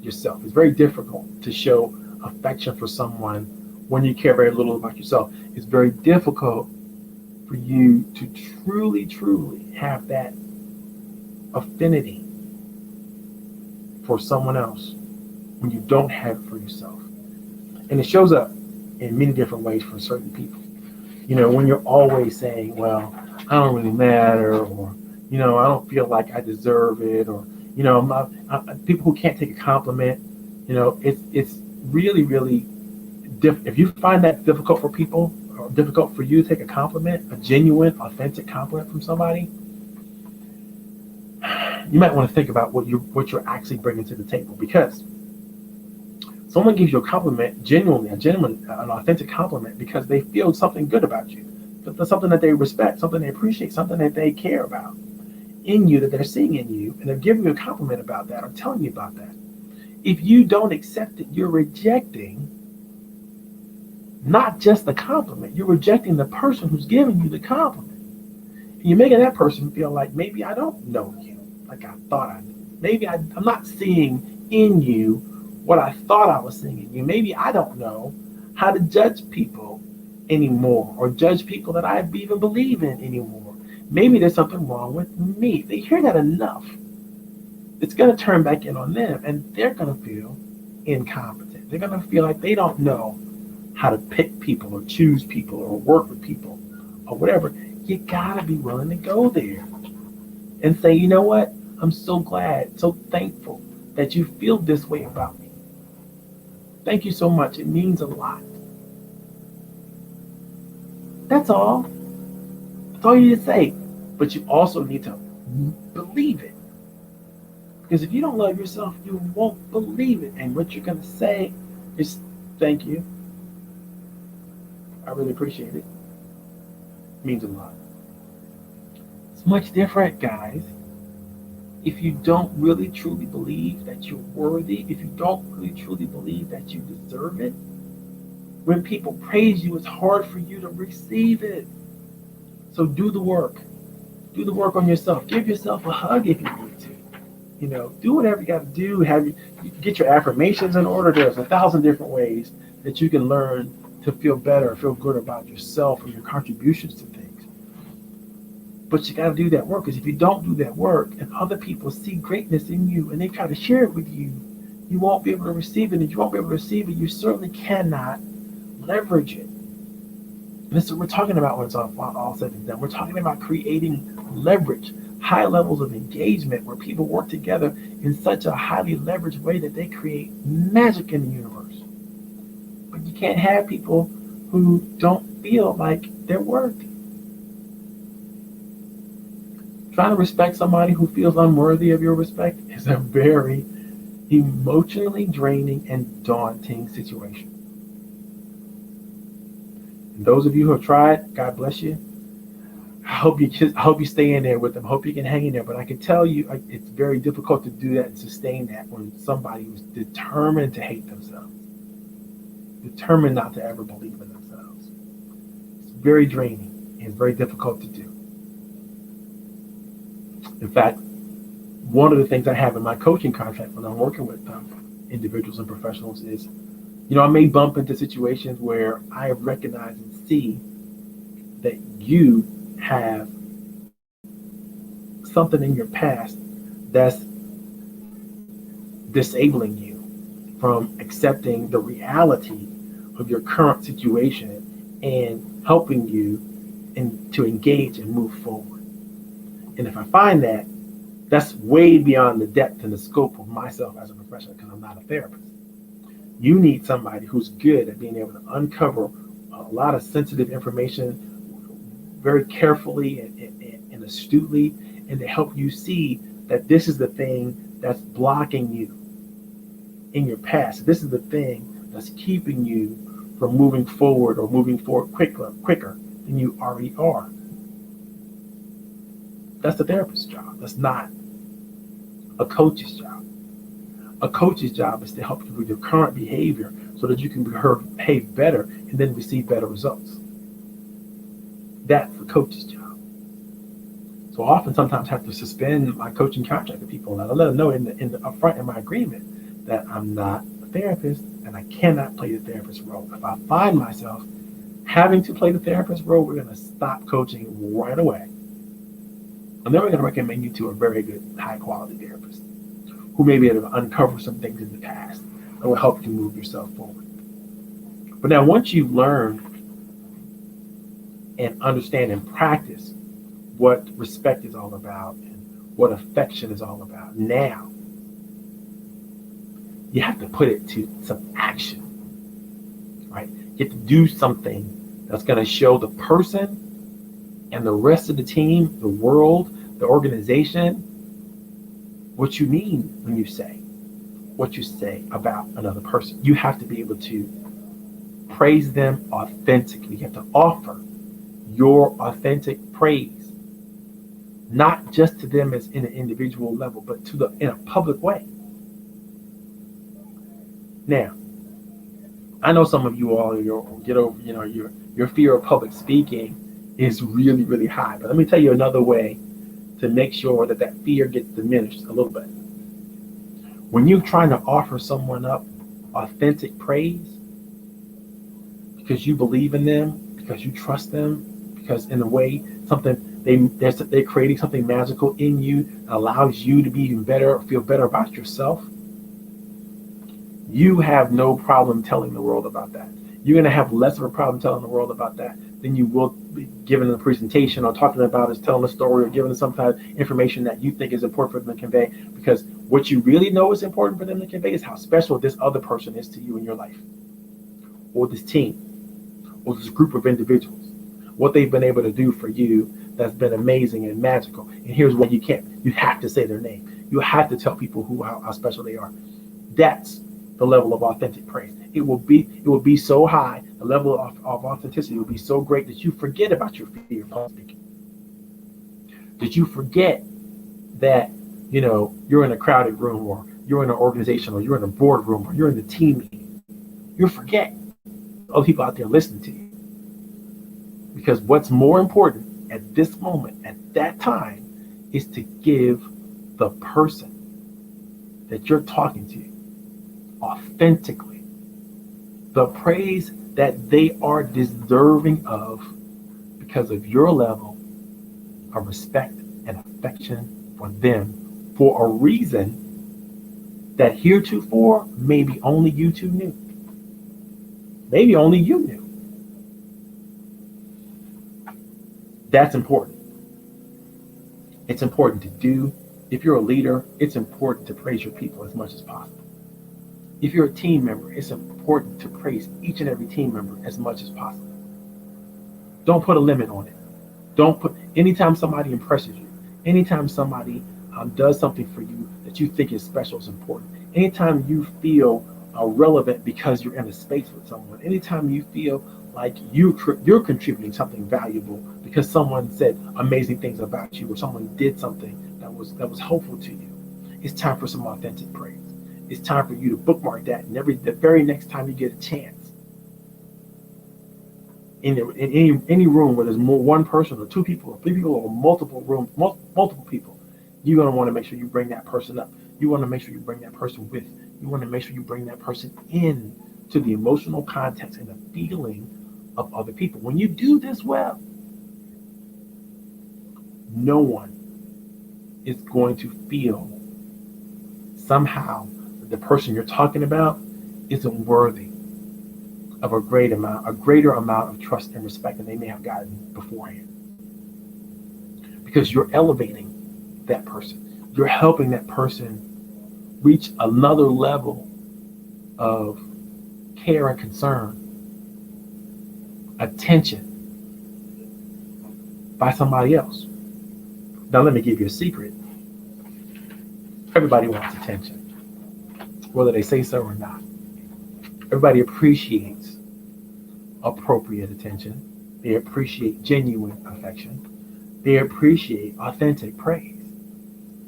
yourself. It's very difficult to show affection for someone when you care very little about yourself. It's very difficult for you to truly, truly have that affinity for someone else when you don't have it for yourself. And it shows up in many different ways for certain people. When you're always saying, well, I don't really matter, or, I don't feel like I deserve it, or, people who can't take a compliment, it's really, really difficult. If you find that difficult for people, or difficult for you to take a compliment, a genuine, authentic compliment from somebody, you might want to think about what you're actually bringing to the table, because someone gives you a compliment, genuinely, an authentic compliment, because they feel something good about you, something that they respect, something they appreciate, something that they care about in you, that they're seeing in you, and they're giving you a compliment about that or telling you about that. If you don't accept it, you're rejecting not just the compliment, you're rejecting the person who's giving you the compliment. And you're making that person feel like, maybe I don't know you like I thought I knew. Maybe I'm not seeing in you what I thought I was seeing in you. Maybe I don't know how to judge people anymore, or judge people that I even believe in anymore. Maybe there's something wrong with me. If they hear that enough, it's going to turn back in on them, and they're going to feel incompetent. They're going to feel like they don't know how to pick people or choose people or work with people or whatever. You got to be willing to go there and say, you know what? I'm so glad, so thankful that you feel this way about me. Thank you so much. It means a lot. That's all. That's all you need to say. But you also need to believe it. Because if you don't love yourself, you won't believe it. And what you're going to say is, thank you. I really appreciate it. It means a lot. It's much different, guys. If you don't really truly believe that you're worthy, if you don't really truly believe that you deserve it, when people praise you, it's hard for you to receive it. So do the work. Do the work on yourself. Give yourself a hug if you need to. Do whatever you got to do. You get your affirmations in order. There's 1,000 different ways that you can learn to feel better, feel good about yourself or your contributions to things. But you got to do that work, because if you don't do that work and other people see greatness in you and they try to share it with you, you won't be able to receive it. And if you won't be able to receive it, you certainly cannot leverage it. And this is what we're talking about when it's all said and done. We're talking about creating leverage, high levels of engagement where people work together in such a highly leveraged way that they create magic in the universe. But you can't have people who don't feel like they're worthy. Trying to respect somebody who feels unworthy of your respect is a very emotionally draining and daunting situation. And those of you who have tried, God bless you. I hope you stay in there with them. I hope you can hang in there. But I can tell you, it's very difficult to do that and sustain that when somebody was determined to hate themselves, determined not to ever believe in themselves. It's very draining and it's very difficult to do. In fact, one of the things I have in my coaching contract when I'm working with individuals and professionals is, I may bump into situations where I recognize and see that you have something in your past that's disabling you from accepting the reality of your current situation and helping you to engage and move forward. And if I find that, that's way beyond the depth and the scope of myself as a professional because I'm not a therapist. You need somebody who's good at being able to uncover a lot of sensitive information very carefully and astutely, and to help you see that this is the thing that's blocking you in your past. This is the thing that's keeping you from moving forward or moving forward quicker than you already are. That's the therapist's job. That's not a coach's job. A coach's job is to help you with your current behavior so that you can behave better and then receive better results. That's the coach's job. So often, sometimes I have to suspend my coaching contract with people, and I let them know upfront in my agreement that I'm not a therapist and I cannot play the therapist role. If I find myself having to play the therapist role, we're going to stop coaching right away. And then we're going to recommend you to a very good, high-quality therapist who may be able to uncover some things in the past that will help you move yourself forward. But now, once you learn and understand and practice what respect is all about and what affection is all about, now you have to put it to some action, right? You have to do something that's going to show the person and the rest of the team, the world, the organization, what you mean when you say what you say about another person. You have to be able to praise them authentically. You have to offer your authentic praise, not just to them as in an individual level, but in a public way. Now, I know some of you all, your fear of public speaking is really, really high. But let me tell you another way to make sure that fear gets diminished a little bit. When you're trying to offer someone up authentic praise because you believe in them, because you trust them, because in a way they're creating something magical in you that allows you to be even better, or feel better about yourself, you have no problem telling the world about that. You're going to have less of a problem telling the world about that than you will be giving a presentation or talking about is telling a story or giving some kind of information that you think is important for them to convey. Because what you really know is important for them to convey is how special this other person is to you in your life, or this team, or this group of individuals, what they've been able to do for you that's been amazing and magical. And here's why you have to say their name. You have to tell people how special they are. That's the level of authentic praise. It will be so high, the level of authenticity will be so great that you forget about your fear of public speaking. That you forget that, you're in a crowded room, or you're in an organization, or you're in a boardroom, or you're in the team meeting. You forget other people out there listening to you. Because what's more important at this moment, at that time, is to give the person that you're talking to authentically the praise that they are deserving of because of your level of respect and affection for them, for a reason that heretofore maybe only you two knew. Maybe only you knew. That's important. It's important to do. If you're a leader, it's important to praise your people as much as possible. If you're a team member, it's important to praise each and every team member as much as possible. Don't put a limit on it. Anytime somebody impresses you, anytime somebody does something for you that you think is special, is important. Anytime you feel relevant because you're in a space with someone, anytime you feel like you're contributing something valuable because someone said amazing things about you or someone did something that was helpful to you. It's time for some authentic praise. It's time for you to bookmark that, and the very next time you get a chance in any room where there's more one person or two people or three people or multiple rooms, multiple people, you're gonna want to make sure you bring that person up. You want to make sure you bring that person with. You want to make sure you bring that person in to the emotional context and the feeling of other people. When you do this well, no one is going to feel somehow that the person you're talking about isn't worthy of a greater amount of trust and respect than they may have gotten beforehand. Because you're elevating that person. You're helping that person reach another level of care and concern, attention by somebody else. Now, let me give you a secret. Everybody wants attention, whether they say so or not. Everybody appreciates appropriate attention. They appreciate genuine affection. They appreciate authentic praise,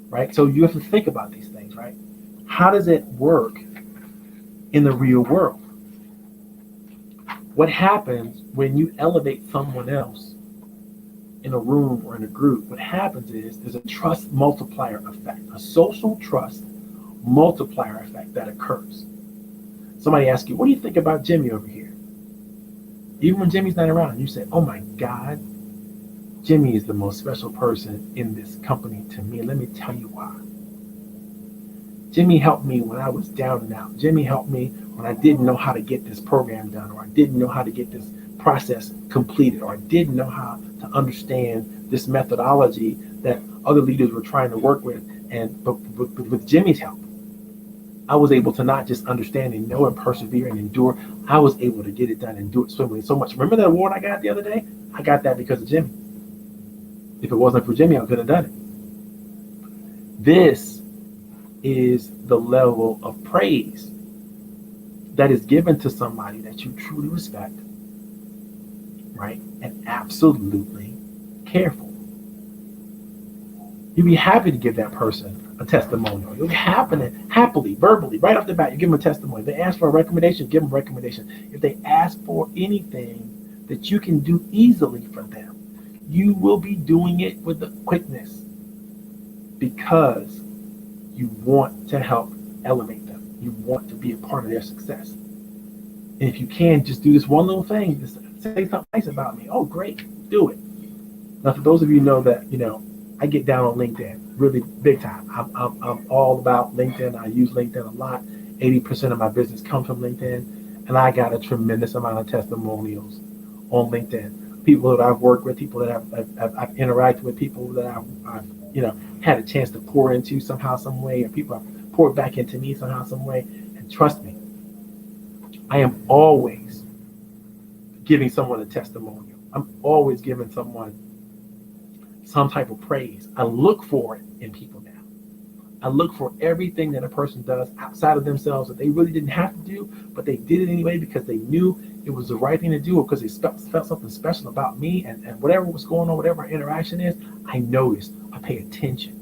right? So you have to think about these things, right? How does it work in the real world? What happens when you elevate someone else in a room or in a group? What happens is there's a trust multiplier effect, a social trust multiplier effect that occurs. Somebody asks you, what do you think about Jimmy over here? Even when Jimmy's not around, you say, oh my God, Jimmy is the most special person in this company to me. Let me tell you why. Jimmy helped me when I was down and out. Jimmy helped me when I didn't know how to get this program done, or I didn't know how to get this process completed, or I didn't know how to understand this methodology that other leaders were trying to work with. But with Jimmy's help, I was able to not just understand and know and persevere and endure. I was able to get it done and do it swimmingly so much. Remember that award I got the other day? I got that because of Jimmy. If it wasn't for Jimmy, I couldn't have done it. This is the level of praise that is given to somebody that you truly respect, right? And absolutely care for. You'd be happy to give that person a testimonial. You'll be happily, verbally, right off the bat, you give them a testimony. If they ask for a recommendation, give them a recommendation. If they ask for anything that you can do easily for them, you will be doing it with the quickness because you want to help elevate them. You want to be a part of their success. And if you can, just do this one little thing, just say something nice about me. Oh, great, do it. Now, for those of you know that, I get down on LinkedIn really big time. I'm all about LinkedIn. I use LinkedIn a lot. 80% of my business comes from LinkedIn, and I got a tremendous amount of testimonials on LinkedIn. People that I've worked with, people that I've interacted with, people that I've had a chance to pour into somehow, some way, or people have poured back into me somehow, some way. And trust me, I am always giving someone a testimonial. I'm always giving someone some type of praise. I look for it in people now. I look for everything that a person does outside of themselves that they really didn't have to do, but they did it anyway because they knew it was the right thing to do, or because they felt something special about me, and whatever was going on, whatever our interaction is, I noticed, I pay attention.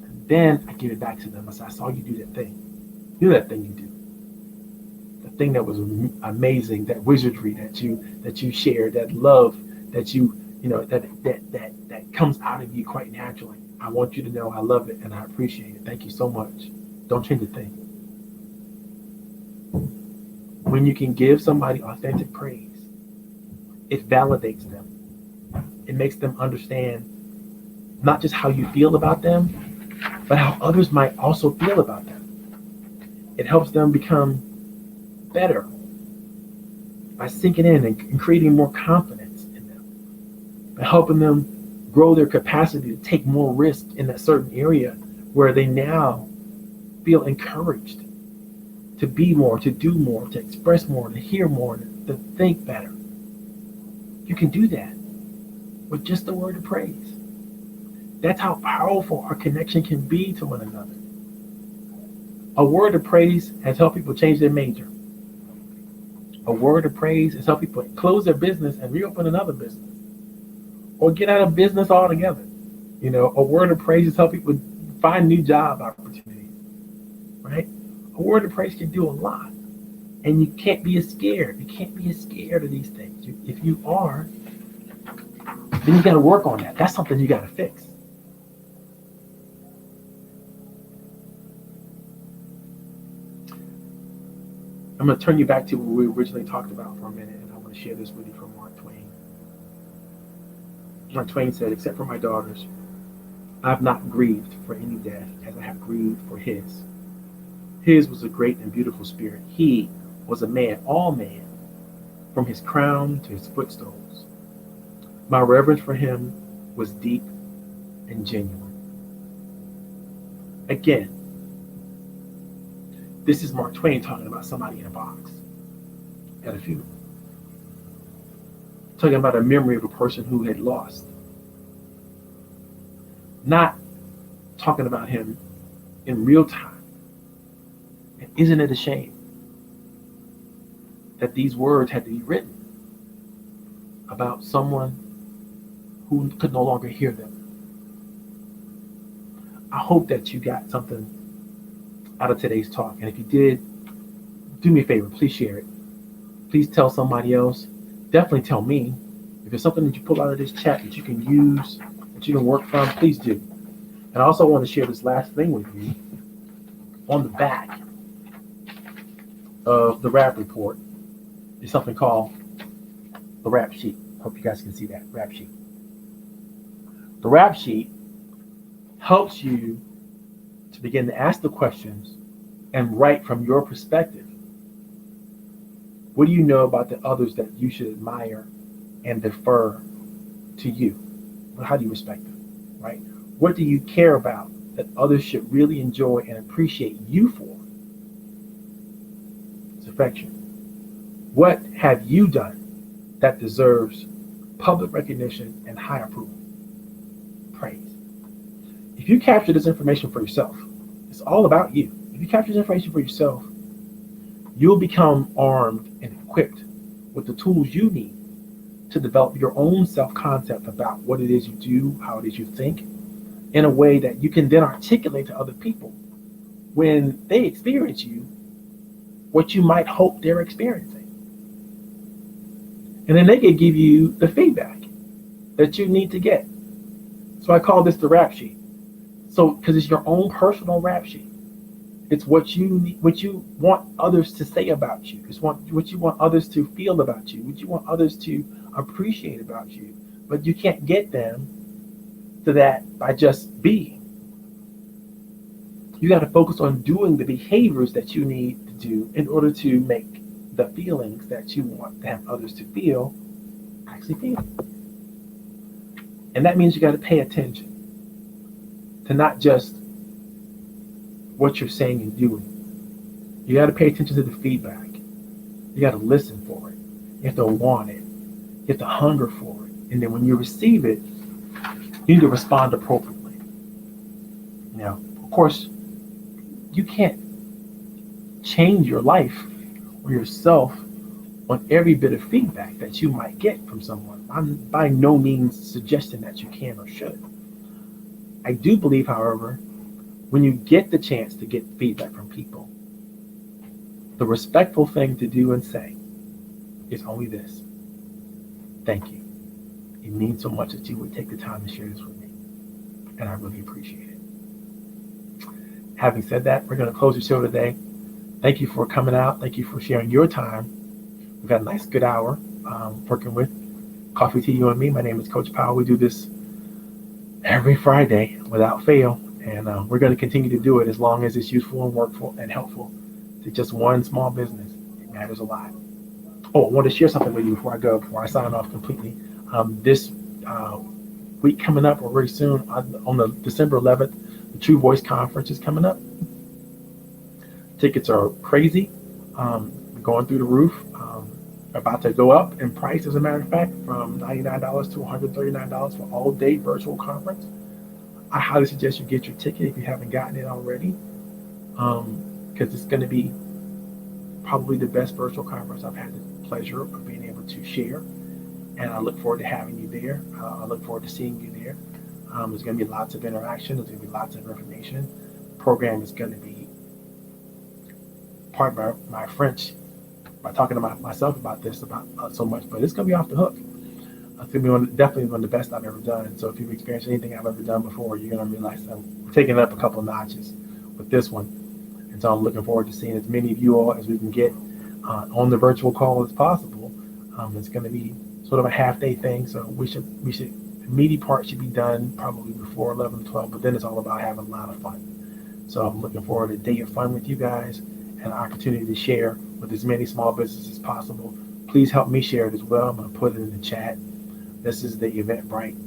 And then I give it back to them. I say, I saw you do that thing. Do that thing you do. The thing that was amazing, that wizardry that you shared, that love that you that comes out of you quite naturally. I want you to know I love it and I appreciate it. Thank you so much. Don't change a thing. When you can give somebody authentic praise, it validates them. It makes them understand not just how you feel about them, but how others might also feel about them. It helps them become better by sinking in and creating more confidence in them, by helping them grow their capacity to take more risk in that certain area where they now feel encouraged to be more, to do more, to express more, to hear more, to think better. You can do that with just the word of praise. That's how powerful our connection can be to one another. A word of praise has helped people change their major. A word of praise has helped people close their business and reopen another business, or get out of business altogether. A word of praise has helped people find new job opportunities, right? A word of praise can do a lot, and you can't be as scared. You can't be as scared of these things. If you are, then you got to work on that. That's something you got to fix. I'm going to turn you back to what we originally talked about for a minute, and I want to share this with you from Mark Twain. Mark Twain said, "Except for my daughters, I have not grieved for any death as I have grieved for his. His was a great and beautiful spirit. He was a man, all man, from his crown to his footstoles. My reverence for him was deep and genuine." Again, this is Mark Twain talking about somebody in a box at a funeral. Talking about a memory of a person who had lost. Not talking about him in real time. And isn't it a shame that these words had to be written about someone who could no longer hear them? I hope that you got something out of today's talk. And if you did, do me a favor, please share it. Please tell somebody else. Definitely tell me. If there's something that you pull out of this chat that you can use, that you can work from, please do. And I also want to share this last thing with you. On the back of the rap report is something called the rap sheet. Hope you guys can see that rap sheet. The rap sheet helps you to begin to ask the questions and write from your perspective. What do you know about the others that you should admire and defer to you? How do you respect them, right? What do you care about that others should really enjoy and appreciate you for? It's affection. What have you done that deserves public recognition and high approval? Praise. If you capture this information for yourself, it's all about you. If you capture this information for yourself, you'll become armed and equipped with the tools you need to develop your own self-concept about what it is you do, how it is you think, in a way that you can then articulate to other people when they experience you what you might hope they're experiencing. And then they can give you the feedback that you need to get. So I call this the rap sheet. So, because it's your own personal rap sheet. It's what you want others to say about you. It's what you want others to feel about you. What you want others to appreciate about you. But you can't get them to that by just being. You got to focus on doing the behaviors that you need to do in order to make the feelings that you want to have others to feel actually feel. And that means you got to pay attention to not just what you're saying and doing. You got to pay attention to the feedback. You got to listen for it. You have to want it. You have to hunger for it. And then when you receive it, you need to respond appropriately. Now, of course, you can't change your life or yourself on every bit of feedback that you might get from someone. I'm by no means suggesting that you can or should. I do believe, however, when you get the chance to get feedback from people, the respectful thing to do and say is only this: thank you. It means so much that you would take the time to share this with me, and I really appreciate it. Having said that, we're going to close the show today. Thank you for coming out. Thank you for sharing your time. We've had a nice, good hour working with Coffee Tea, You and Me. My name is Coach Powell. We do this every Friday without fail, and we're going to continue to do it as long as it's useful and workful and helpful to just one small business. It matters a lot. Oh, I want to share something with you before I sign off completely. This week coming up, or very soon, on the December 11th, the True Voice Conference is coming up. Tickets are crazy, going through the roof, about to go up in price, as a matter of fact, from $99 to $139 for all-day virtual conference. I highly suggest you get your ticket if you haven't gotten it already, because it's going to be probably the best virtual conference I've had the pleasure of being able to share. And I look forward to having you there. I look forward to seeing you there. There's going to be lots of interaction. There's going to be lots of information. The program is going to be part of my French by talking about myself about this about so much, but it's going to be off the hook. It's going to be definitely one of the best I've ever done. So if you've experienced anything I've ever done before, you're going to realize I'm taking it up a couple of notches with this one. And so I'm looking forward to seeing as many of you all as we can get on the virtual call as possible. It's going to be sort of a half-day thing, so we should the meaty part should be done probably before 11 to 12, but then it's all about having a lot of fun. So I'm looking forward to a day of fun with you guys and an opportunity to share with as many small businesses as possible. Please help me share it as well. I'm going to put it in the chat. This is the Eventbrite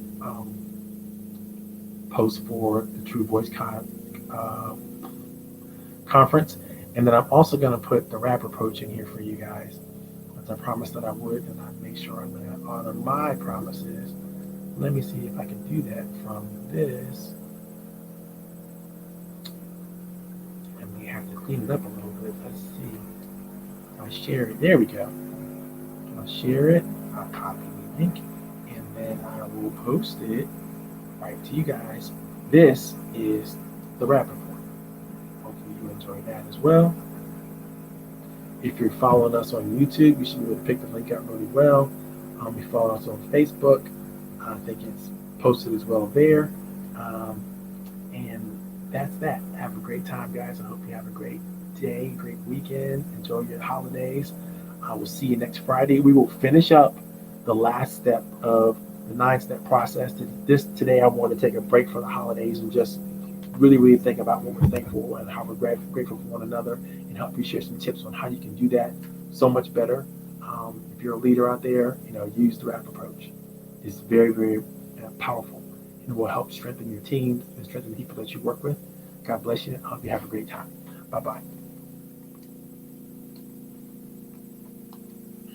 post for the True Voice conference. And then I'm also going to put the wrap approach in here for you guys. As I promised that I would, and I make sure I'm going to honor my promises. Let me see if I can do that from this. And we have to clean it up a little bit. Let's see. I'll share it. There we go. I'll share it. I'll copy the link. And then I will post it right to you guys. This is the wrap report. Hopefully you enjoy that as well. If you're following us on YouTube, you should be able to pick the link up really well. If you follow us on Facebook, I think it's posted as well there. And that's that. Have a great time, guys. I hope you have a great day, great weekend. Enjoy your holidays. I will see you next Friday. We will finish up the last step of the 9-step process. Today, I want to take a break for the holidays and just really think about what we're thankful for and how we're grateful for one another, and help you share some tips on how you can do that so much better. If you're a leader out there, use the wrap approach. It's very powerful, and it will help strengthen your team and strengthen the people that you work with. God bless you. I hope you have a great time. Bye-bye.